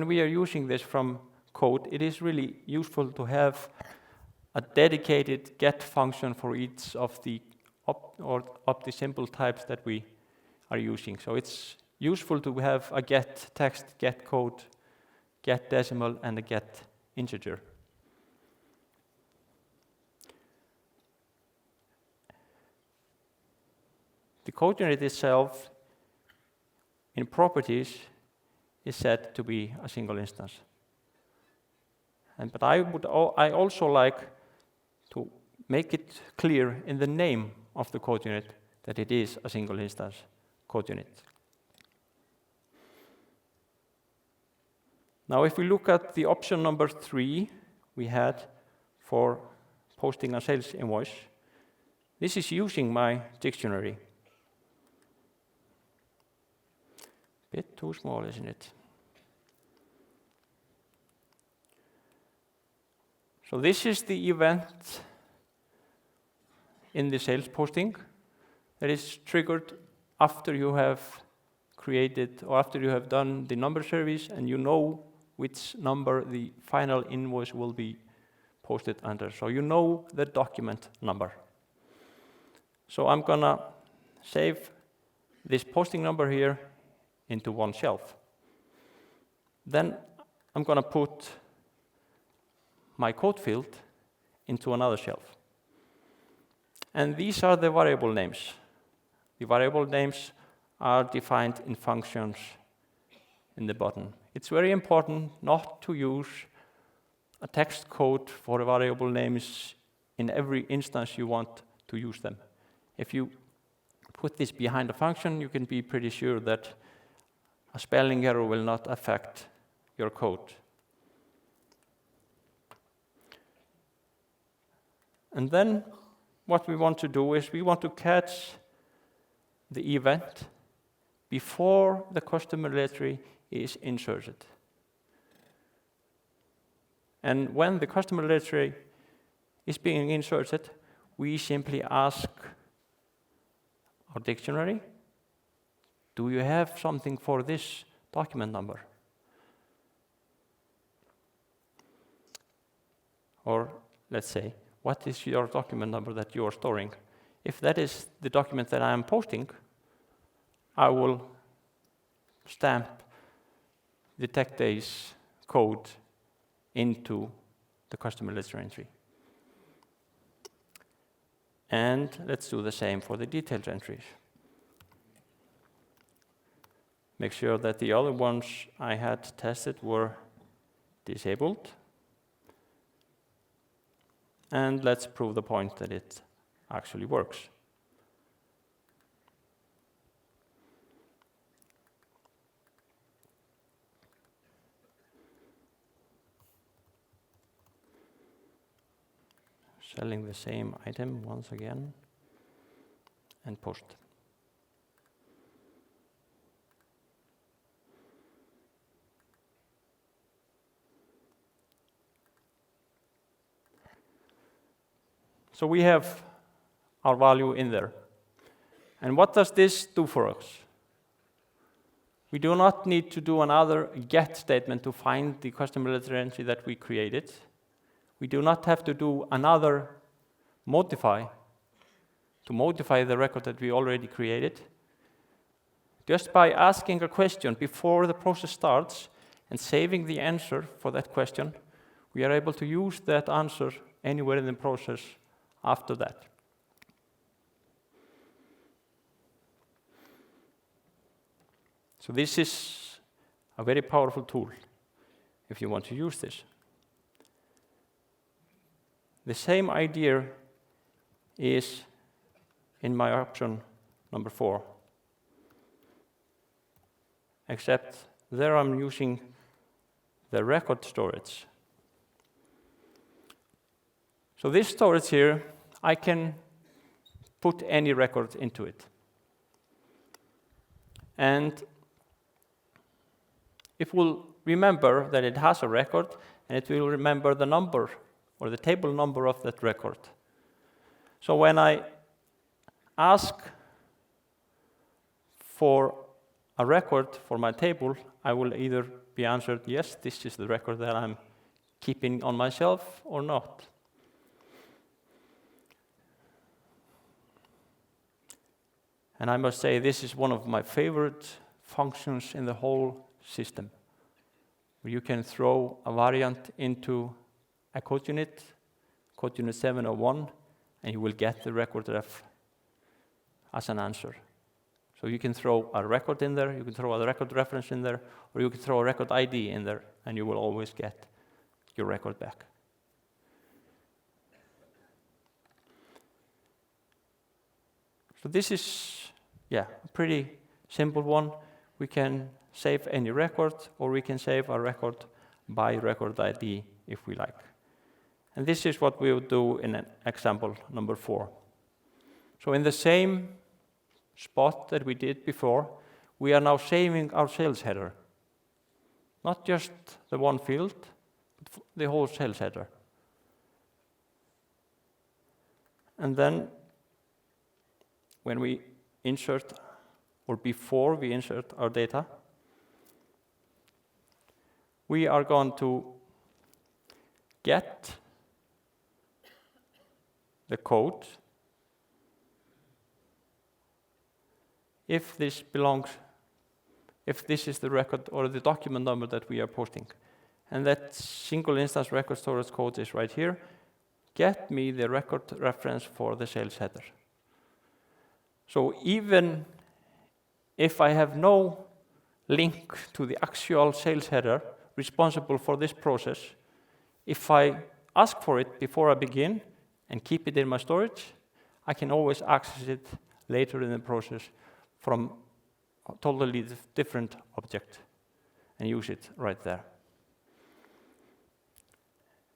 we are using this from code, it is really useful to have a dedicated get function for each of the symbol types that we are using. So it's useful to have a get text, get code, get decimal, and a get integer. The code unit itself, in properties, is said to be a single instance. But I also like to make it clear in the name of the code unit that it is a single instance code unit. Now, if we look at the option number 3 we had for posting a sales invoice, this is using my dictionary. Bit too small, isn't it? So this is the event in the sales posting. that is triggered after you have created or after you have done the number service and you know which number the final invoice will be posted under. So you know the document number. So I'm gonna save this posting number here into one shelf. Then I'm gonna put my code field into another shelf. And these are the variable names. The variable names are defined in functions in the bottom. It's very important not to use a text code for variable names in every instance you want to use them. If you put this behind a function, you can be pretty sure that a spelling error will not affect your code. And then what we want to do is we want to catch the event before the customer letter is inserted. And when the customer letter is being inserted, we simply ask our dictionary, do you have something for this document number? Or let's say, what is your document number that you are storing? If that is the document that I am posting, I will stamp the TechDays code into the customer letter entry. And let's do the same for the detailed entries. Make sure that the other ones I had tested were disabled. And let's prove the point that it actually works. Selling the same item once again and post. So we have our value in there. And what does this do for us? We do not need to do another get statement to find the customer letter entry that we created. We do not have to do another modify to modify the record that we already created. Just by asking a question before the process starts and saving the answer for that question, we are able to use that answer anywhere in the process after that. So this is a very powerful tool if you want to use this. The same idea is in my option number 4, except there I'm using the record storage. So this storage here, I can put any record into it. And it will remember that it has a record, and it will remember the number or the table number of that record. So when I ask for a record for my table, I will either be answered, yes, this is the record that I'm keeping on my shelf, or not. And I must say, this is one of my favorite functions in the whole system, where you can throw a variant into a code unit 701, and you will get the record ref as an answer. So you can throw a record in there, you can throw a record reference in there, or you can throw a record ID in there, and you will always get your record back. So this is, a pretty simple one. We can save any record, or we can save a record by record ID if we like. And this is what we will do in an example number 4. So in the same spot that we did before, we are now saving our sales header. Not just the one field, but the whole sales header. And then when we insert, or before we insert our data, we are going to get the code if this is the record or the document number that we are posting. And that single instance record storage code is right here. Get me the record reference for the sales header. So even if I have no link to the actual sales header responsible for this process, if I ask for it before I begin and keep it in my storage, I can always access it later in the process from a totally different object and use it right there.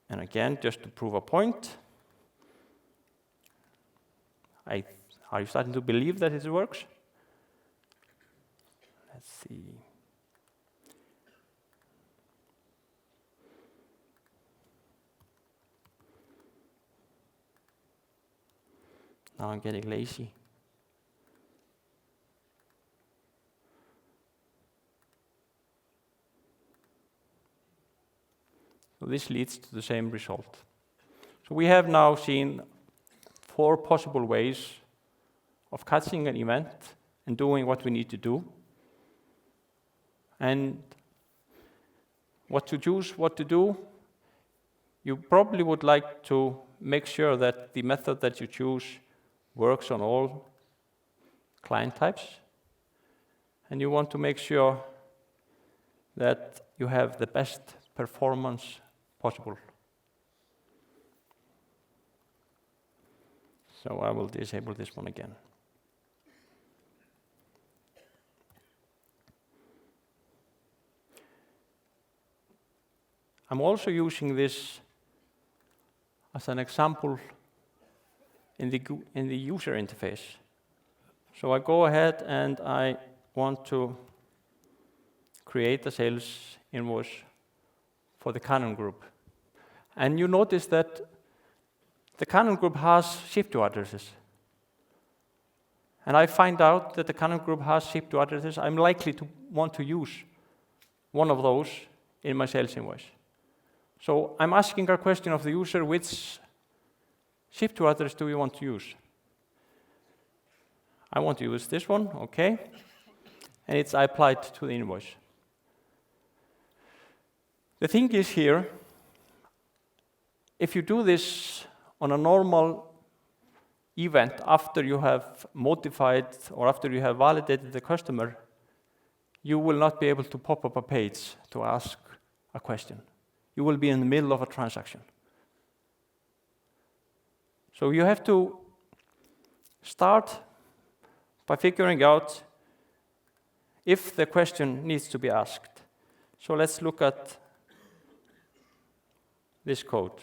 And again, just to prove a point, are you starting to believe that it works? Let's see. Now I'm getting lazy. So this leads to the same result. So we have now seen 4 possible ways of catching an event and doing what we need to do. And what to choose, what to do, you probably would like to make sure that the method that you choose works on all client types. And you want to make sure that you have the best performance possible. So I will disable this one again. I'm also using this as an example in the user interface. So I go ahead and I want to create a sales invoice for the Canon Group. And you notice that the Canon Group has ship-to addresses. And I find out that the Canon Group has ship-to addresses. I'm likely to want to use one of those in my sales invoice. So I'm asking a question of the user, which ship-to address do you want to use? I want to use this one, okay. And it's applied to the invoice. The thing is here, if you do this on a normal event after you have modified or after you have validated the customer, you will not be able to pop up a page to ask a question. You will be in the middle of a transaction. So you have to start by figuring out if the question needs to be asked. So let's look at this code.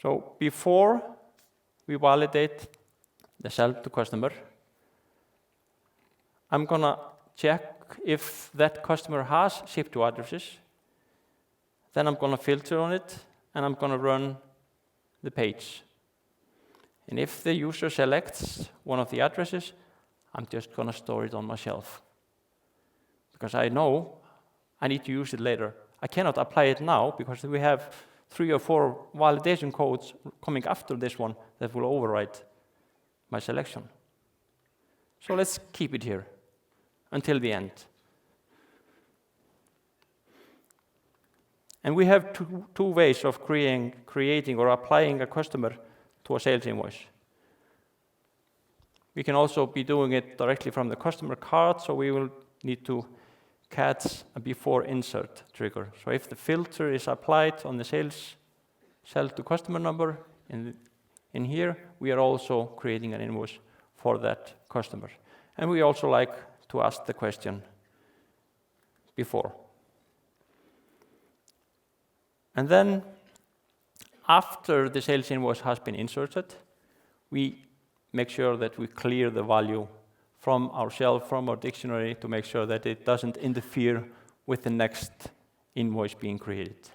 So before we validate the sell to customer, I'm going to check if that customer has ship-to addresses. Then I'm going to filter on it, and I'm going to run the page. And if the user selects one of the addresses, I'm just going to store it on my shelf. Because I know I need to use it later. I cannot apply it now because we have 3 or 4 validation codes coming after this one that will override my selection. So let's keep it here until the end. And we have two ways of creating or applying a customer to a sales invoice. We can also be doing it directly from the customer card, so we will need to catch a before insert trigger. So if the filter is applied on the sales sell to customer number in here, we are also creating an invoice for that customer. And we also like to ask the question before. And then, after the sales invoice has been inserted, we make sure that we clear the value from our shelf, from our dictionary, to make sure that it doesn't interfere with the next invoice being created.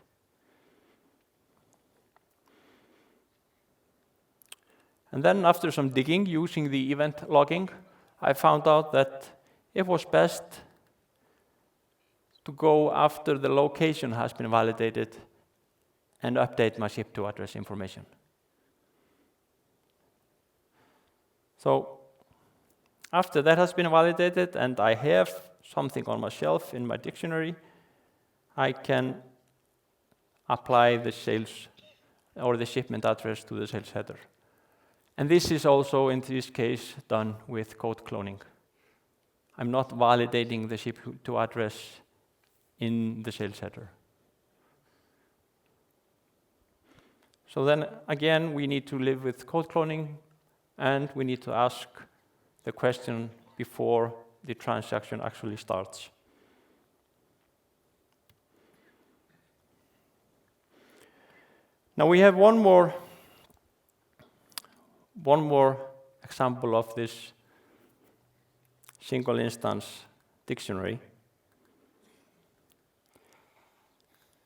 And then after some digging using the event logging, I found out that it was best to go after the location has been validated and update my ship to address information. So after that has been validated and I have something on my shelf in my dictionary, I can apply the sales or the shipment address to the sales header. And this is also, in this case, done with code cloning. I'm not validating the ship to address in the sales header. So then, again, we need to live with code cloning, and we need to ask the question before the transaction actually starts. Now we have one more example of this single instance dictionary.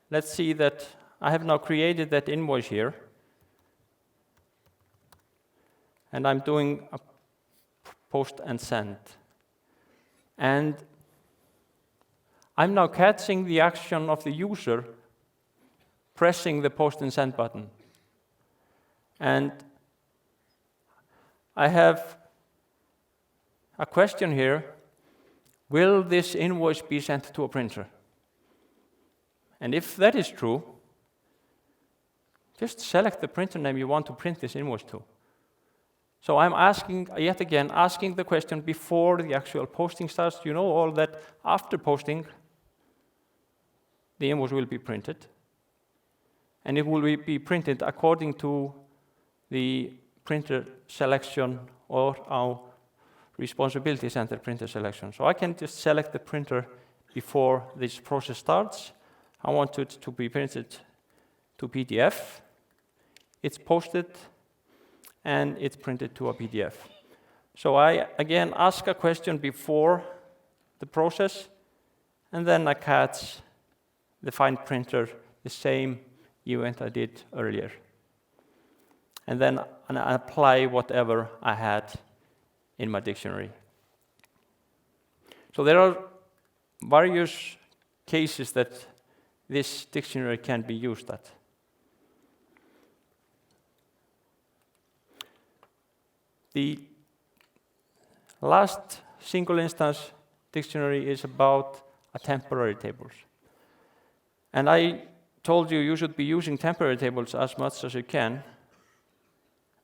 Let's see that I have now created that invoice here, and I'm doing a post and send. And I'm now catching the action of the user pressing the post and send button. And I have a question here: will this invoice be sent to a printer? And if that is true, just select the printer name you want to print this invoice to. So I'm asking, yet again, asking the question before the actual posting starts. You know all that after posting, the invoice will be printed. And it will be printed according to the printer selection or our responsibility center printer selection. So I can just select the printer before this process starts. I want it to be printed to PDF. It's posted and it's printed to a PDF. So I again ask a question before the process, and then I catch the find printer, the same event I did earlier. And then I apply whatever I had in my dictionary. So there are various cases that this dictionary can be used at. The last single instance dictionary is about temporary tables. And I told you you should be using temporary tables as much as you can.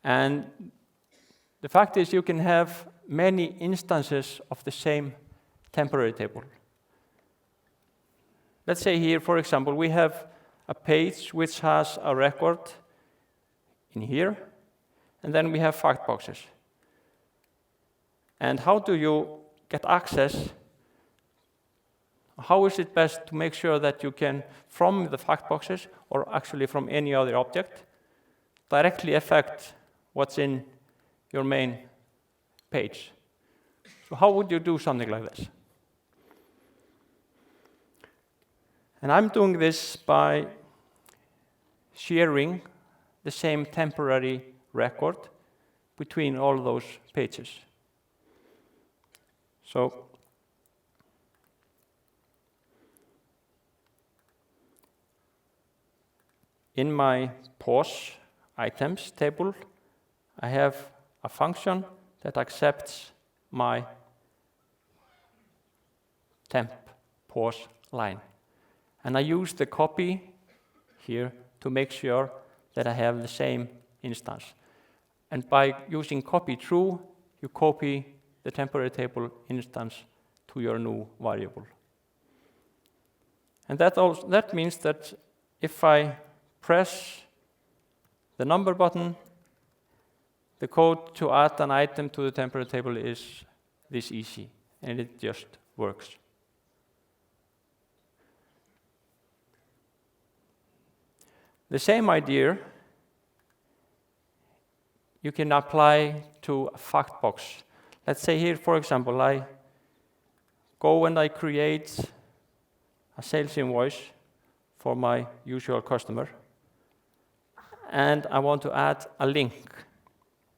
And the fact is you can have many instances of the same temporary table. Let's say here, for example, we have a page which has a record in here, and then we have fact boxes. And how do you get access? How is it best to make sure that you can, from the fact boxes, or actually from any other object, directly affect what's in your main page? So how would you do something like this? And I'm doing this by sharing the same temporary record between all those pages. So in my pause items table, I have a function that accepts my temp pause line. And I use the copy here to make sure that I have the same instance. And by using copy true, you copy the temporary table instance to your new variable. And that means that if I press the number button, the code to add an item to the temporary table is this easy, and it just works. The same idea you can apply to a fact box. Let's say here, for example, I go and I create a sales invoice for my usual customer, and I want to add a link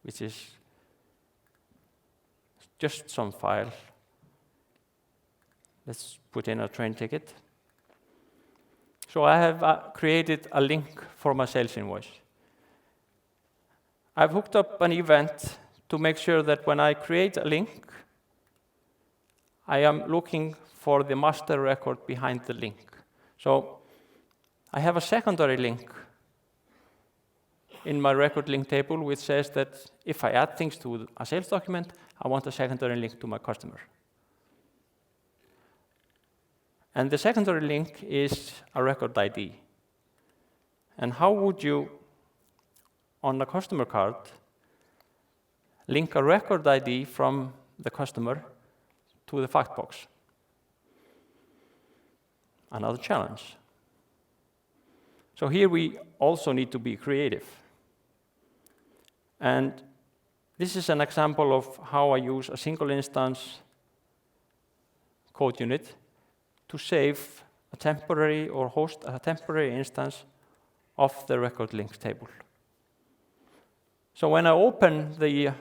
which is just some file. Let's put in a train ticket. So I have created a link for my sales invoice. I've hooked up an event to make sure that when I create a link, I am looking for the master record behind the link. So I have a secondary link in my record link table which says that if I add things to a sales document, I want a secondary link to my customer. And the secondary link is a record ID. And how would you, on a customer card, link a record ID from the customer to the fact box? Another challenge. So here we also need to be creative. And this is an example of how I use a single instance code unit to save a temporary or host a temporary instance of the record links table. So when I open the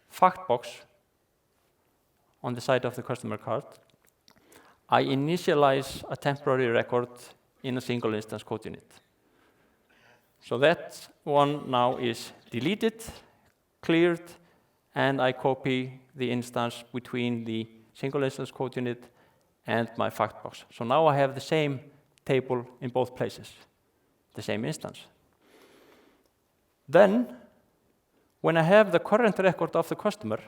fact box on the side of the customer card, I initialize a temporary record in a single instance code unit. So that one now is deleted, cleared, and I copy the instance between the single instance code unit and my fact box. So now I have the same table in both places, the same instance. Then, when I have the current record of the customer,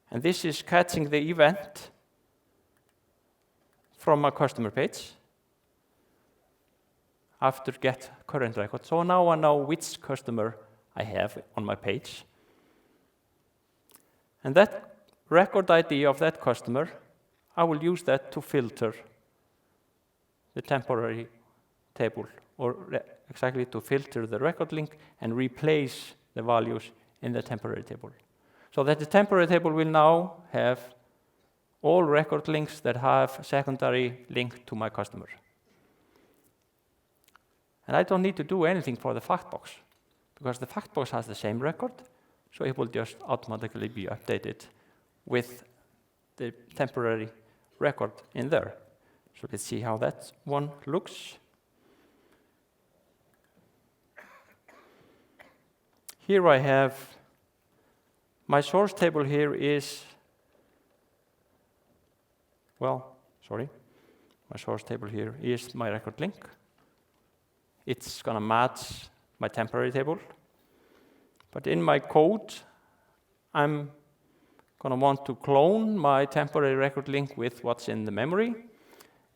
and this is catching the event from my customer page after get current record. So now I know which customer I have on my page. And that record ID of that customer, I will use that to filter the temporary table, or exactly to filter the record link and replace the values in the temporary table. So that the temporary table will now have all record links that have a secondary link to my customer. And I don't need to do anything for the fact box, because the fact box has the same record, so it will just automatically be updated with the temporary record in there. So let's see how that one looks. Here I have my source table here is, my source table here is my record link. It's gonna match my temporary table. But in my code, I'm gonna want to clone my temporary record link with what's in the memory.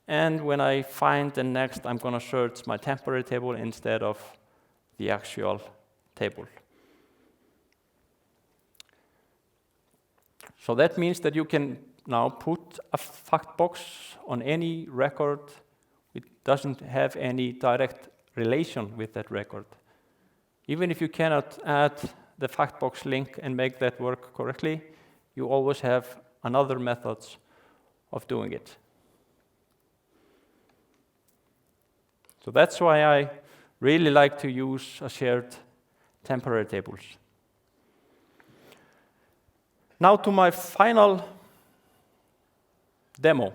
And when I find the next, I'm gonna search my temporary table instead of the actual table. So that means that you can now put a fact box on any record. It doesn't have any direct relation with that record. Even if you cannot add the fact box link and make that work correctly, you always have another methods of doing it. So that's why I really like to use a shared temporary tables. Now to my final demo.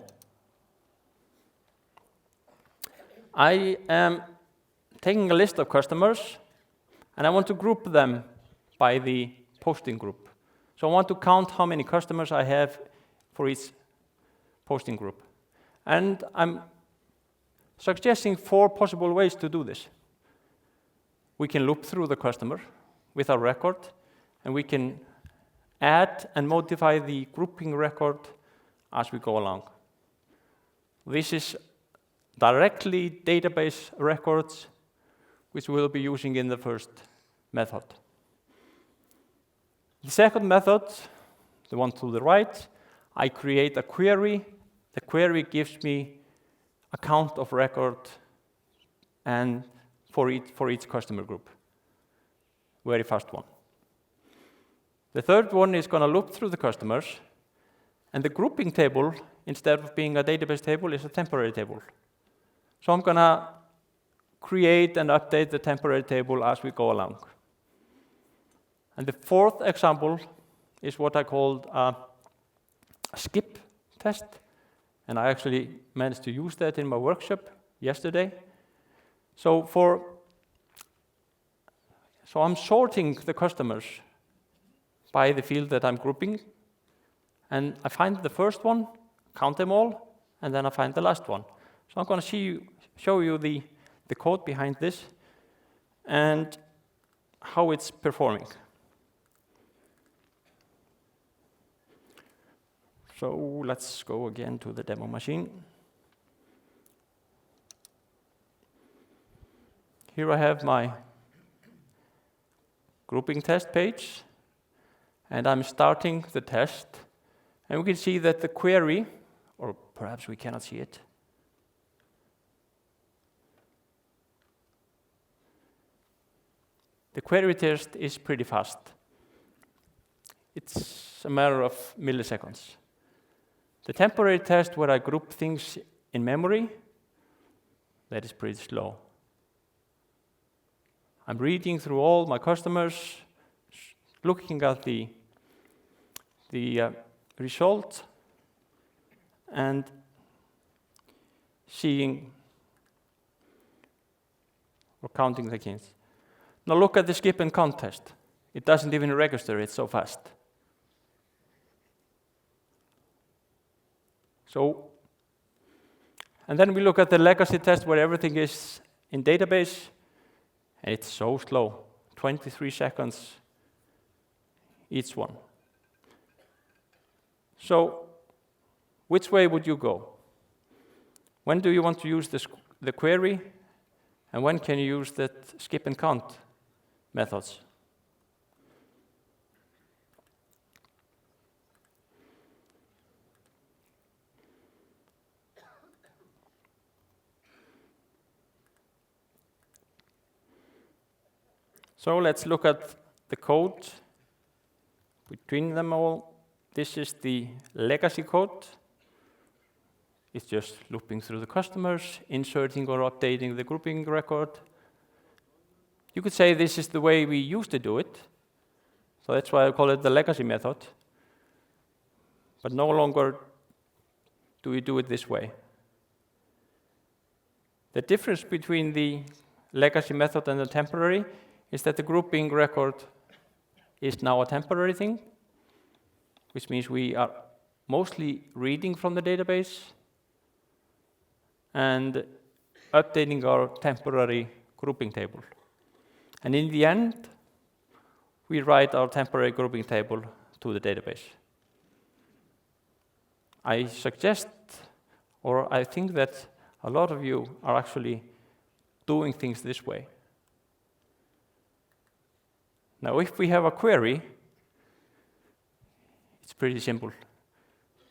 I am taking a list of customers, and I want to group them by the posting group. So I want to count how many customers I have for each posting group. And I'm suggesting 4 possible ways to do this. We can loop through the customer with our record, and we can add and modify the grouping record as we go along. This is directly database records, which we'll be using in the first method. The second method, the one to the right, I create a query. The query gives me a count of record and for each customer group. Very fast one. The third one is going to loop through the customers, and the grouping table, instead of being a database table, is a temporary table. So I'm going to create and update the temporary table as we go along. And the fourth example is what I called a skip test. And I actually managed to use that in my workshop yesterday. So I'm sorting the customers by the field that I'm grouping. And I find the first one, count them all, and then I find the last one. So I'm going to show you the code behind this and how it's performing. So let's go again to the demo machine. Here I have my grouping test page, and I'm starting the test. And we can see that the query, or perhaps we cannot see it. The query test is pretty fast. It's a matter of milliseconds. The temporary test where I group things in memory, that is pretty slow. I'm reading through all my customers, looking at the result, and seeing or counting the keys. Now look at the skip and count test. It doesn't even register, it's so fast. And then we look at the legacy test where everything is in database, and it's so slow, 23 seconds each one. So which way would you go? When do you want to use the query, and when can you use that skip and count methods? So let's look at the code between them all. This is the legacy code. It's just looping through the customers, inserting or updating the grouping record. You could say this is the way we used to do it. So that's why I call it the legacy method. But no longer do we do it this way. The difference between the legacy method and the temporary is that the grouping record is now a temporary thing, which means we are mostly reading from the database and updating our temporary grouping table. And in the end, we write our temporary grouping table to the database. I suggest, or I think that a lot of you are actually doing things this way. Now, if we have a query, it's pretty simple.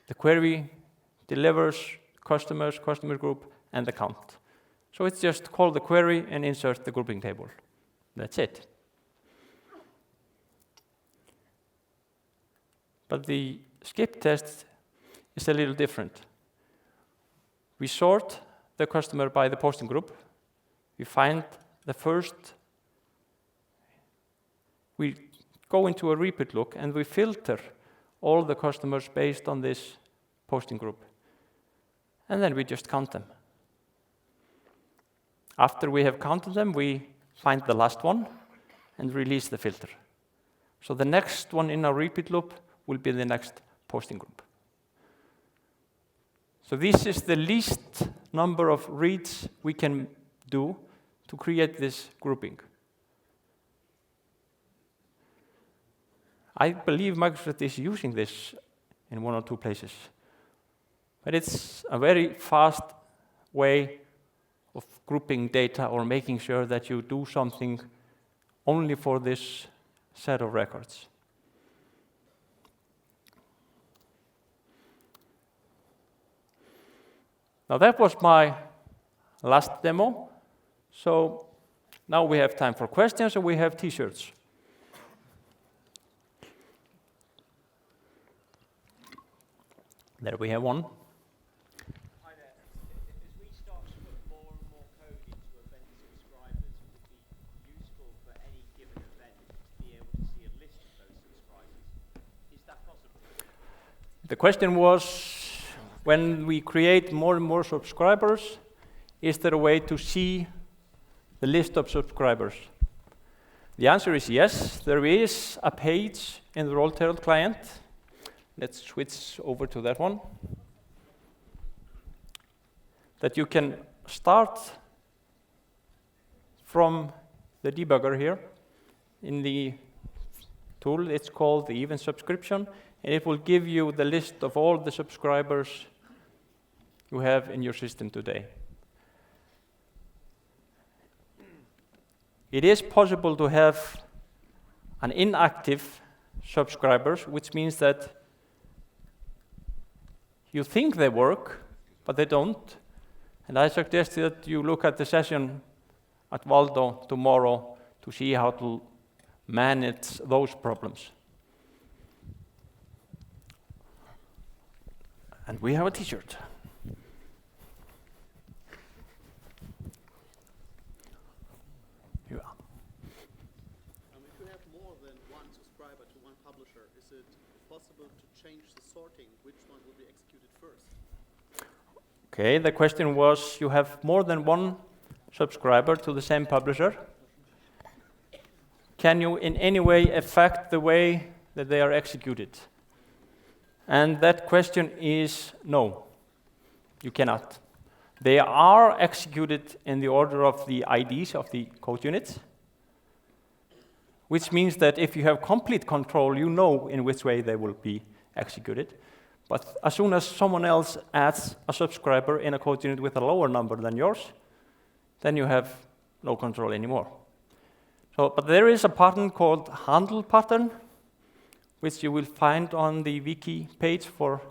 The query delivers customers, customer group, and the count. So it's just call the query and insert the grouping table. That's it. But the skip test is a little different. We sort the customer by the posting group. We find the first. We go into a repeat look and we filter all the customers based on this posting group. And then we just count them. After we have counted them, we find the last one and release the filter. So the next one in our repeat loop will be the next posting group. So this is the least number of reads we can do to create this grouping. I believe Microsoft is using this in one or two places. But it's a very fast way of grouping data or making sure that you do something only for this set of records. Now that was my last demo. So now we have time for questions and we have t-shirts. There we have one. Hi there. As we start to put more and more code into event subscribers, it would be useful for any given event to be able to see a list The question was, when we create more and more subscribers, is there a way to see the list of subscribers? The answer is yes. There is a page in the Untitled client. Let's switch over to that one. That you can start from the debugger here. In the tool, it's called the event subscription, and it will give you the list of all the subscribers you have in your system today. It is possible to have an inactive subscribers, which means that you think they work, but they don't. And I suggest that you look at the session at Valdo tomorrow to see how to manage those problems. And we have a t-shirt. Yeah. If you have more than one subscriber to one publisher, is it possible to change the sorting? Which one will be executed first? Okay, the question was, you have more than one subscriber to the same publisher. Can you in any way affect the way that they are executed? And that question is no, you cannot. They are executed in the order of the IDs of the code units, which means that if you have complete control, you know in which way they will be executed. But as soon as someone else adds a subscriber in a code unit with a lower number than yours, then you have no control anymore. So, but there is a pattern called handle pattern, which you will find on the wiki page for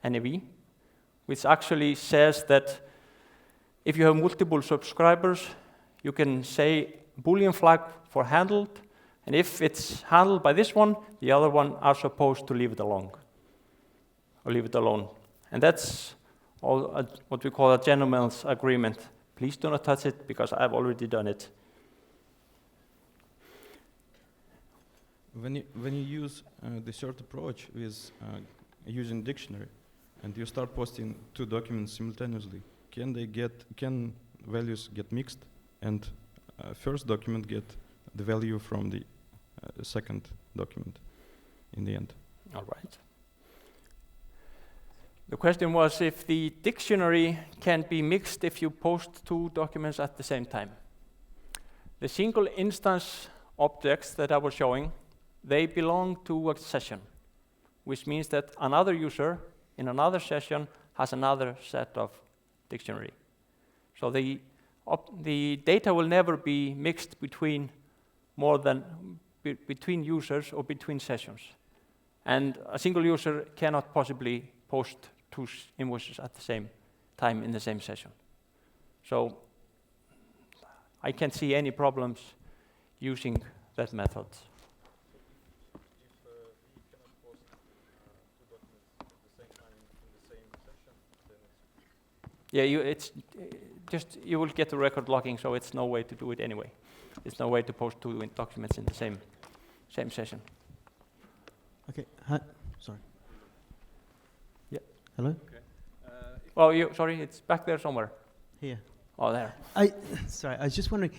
NAV, which actually says that if you have multiple subscribers, you can say Boolean flag for handled, and if it's handled by this one, the other one are supposed to leave it alone, or leave it alone. And that's all what we call a gentleman's agreement. Please do not touch it, because I've already done it. When you use the third approach with using dictionary, and you start posting two documents simultaneously, can values get mixed, and first document get the value from the second document in the end? All right. The question was if the dictionary can be mixed if you post two documents at the same time. The single instance objects that I was showing, they belong to a session, which means that another user in another session has another set of dictionary. So the data will never be mixed between between users or between sessions. And a single user cannot possibly post two invoices at the same time in the same session. So I can't see any problems using that method. Yeah, you will get the record logging, so it's no way to do it anyway. There's no way to post two documents in the same session. Okay. Sorry. Yeah. Hello. Okay. Sorry, it's back there somewhere. Here. Oh, there. Sorry, I was just wondering.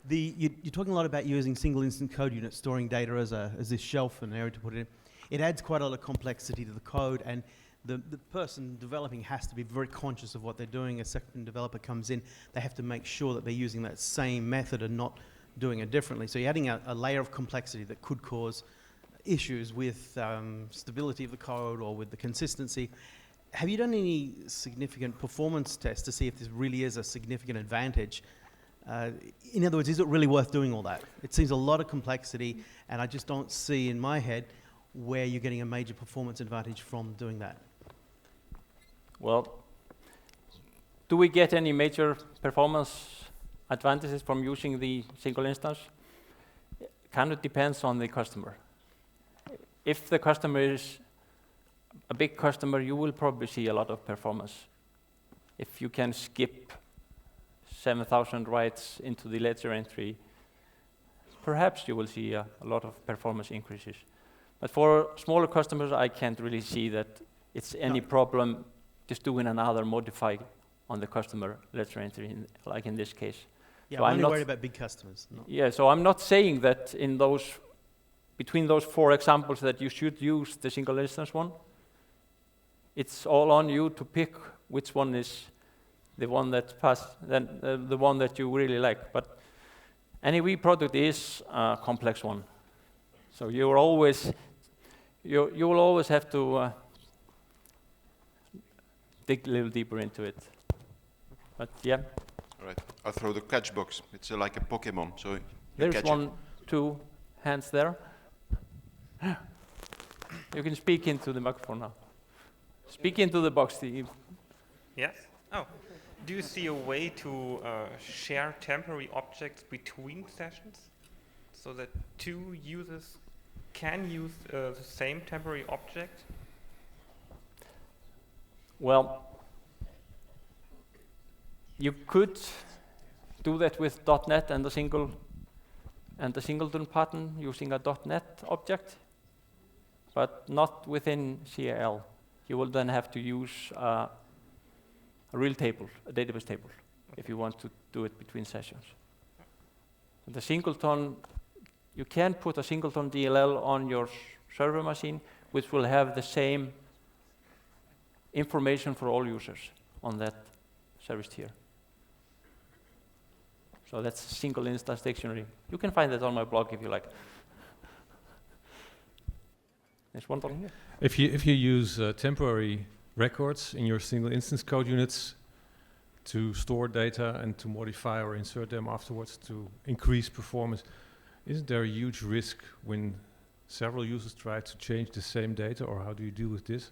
You're talking a lot about using single instant code units, storing data as this shelf and area to put it in. It adds quite a lot of complexity to the code, and the person developing has to be very conscious of what they're doing. A second developer comes in, they have to make sure that they're using that same method and not doing it differently. So you're adding a layer of complexity that could cause issues with stability of the code or with the consistency. Have you done any significant performance tests to see if this really is a significant advantage? In other words, is it really worth doing all that? It seems a lot of complexity, and I just don't see in my head where you're getting a major performance advantage from doing that. Well, do we get any major performance advantages from using the single instance? Kind of depends on the customer. If the customer is a big customer, you will probably see a lot of performance. If you can skip 7,000 writes into the ledger entry, perhaps you will see a lot of performance increases. But for smaller customers, I can't really see that it's any problem just doing another modify on the customer letter entry, like in this case. Yeah, So I'm I'm only not worried about big customers. Yeah, so I'm not saying that in those, between those 4 examples that you should use the single instance one. It's all on you to pick which one is the one that the one that you really like. But any V product is a complex one. So you're always, you will always have to dig a little deeper into it. But yeah. All right, I'll throw the catch box. It's like a Pokemon, so you There's catch one, 2 hands there. You can speak into the microphone now. Speak into the box. Yes? Oh. Do you see a way to share temporary objects between sessions so that 2 users can use the same temporary object? Well, you could do that with .NET and the singleton pattern using a .NET object, but not within CAL. You will then have to use a real table, a database table, if you want to do it between sessions. The singleton, you can put a singleton DLL on your server machine, which will have the same information for all users on that service tier. So that's a single instance dictionary. You can find that on my blog if you like. There's one thing here. If you use temporary records in your single instance code units to store data and to modify or insert them afterwards to increase performance, isn't there a huge risk when several users try to change the same data, or how do you deal with this?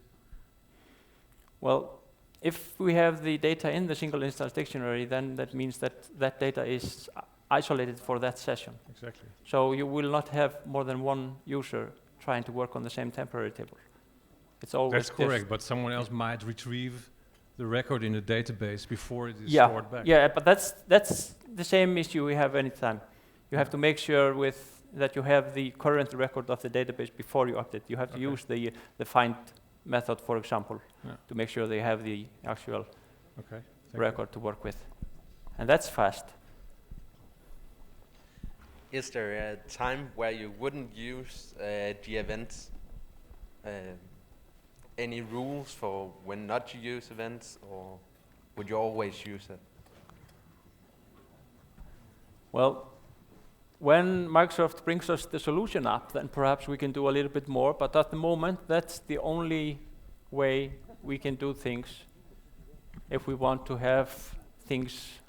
Well, if we have the data in the single instance dictionary, then that means that that data is isolated for that session. Exactly. So you will not have more than one user trying to work on the same temporary table. It's always That's correct, but someone else might retrieve the record in the database before it is stored back. Yeah, but that's the same issue we have anytime. You have to make sure that you have the current record of the database before you update. You have to use the find method, for example, to make sure they have the actual record to work with. And that's fast. Is there a time where you wouldn't use the events? Any rules for when not to use events, or would you always use it? Well, when Microsoft brings us the solution app, then perhaps we can do a little bit more, but at the moment, that's the only way we can do things if we want to have things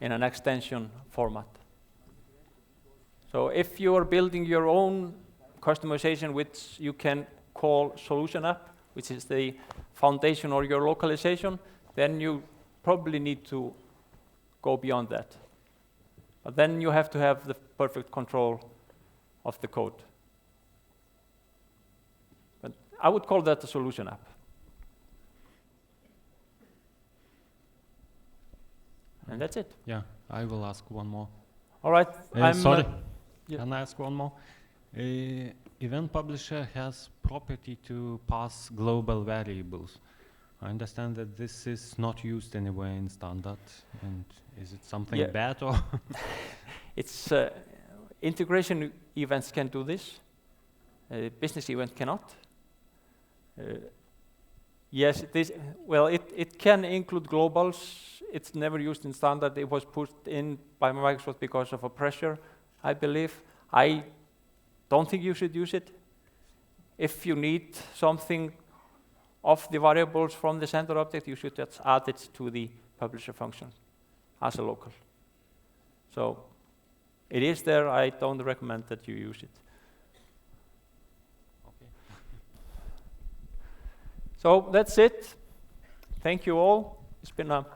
in an extension format. So if you are building your own customization, which you can call solution app, which is the foundation or your localization, then you probably need to go beyond that. But then you have to have the perfect control of the code. But I would call that a solution app. And that's it. Yeah, I will ask one more. All right. Sorry, yeah. can I ask one more? Event publisher has property to pass global variables. I understand that this is not used anywhere in standard, and is it something bad or? It's integration events can do this. Business event cannot. Yes, it can include globals. It's never used in standard. It was put in by Microsoft because of a pressure, I believe. I don't think you should use it. If you need something of the variables from the sender object, you should just add it to the publisher function as a local. So it is there. I don't recommend that you use it. Okay. So that's it. Thank you all. It's been a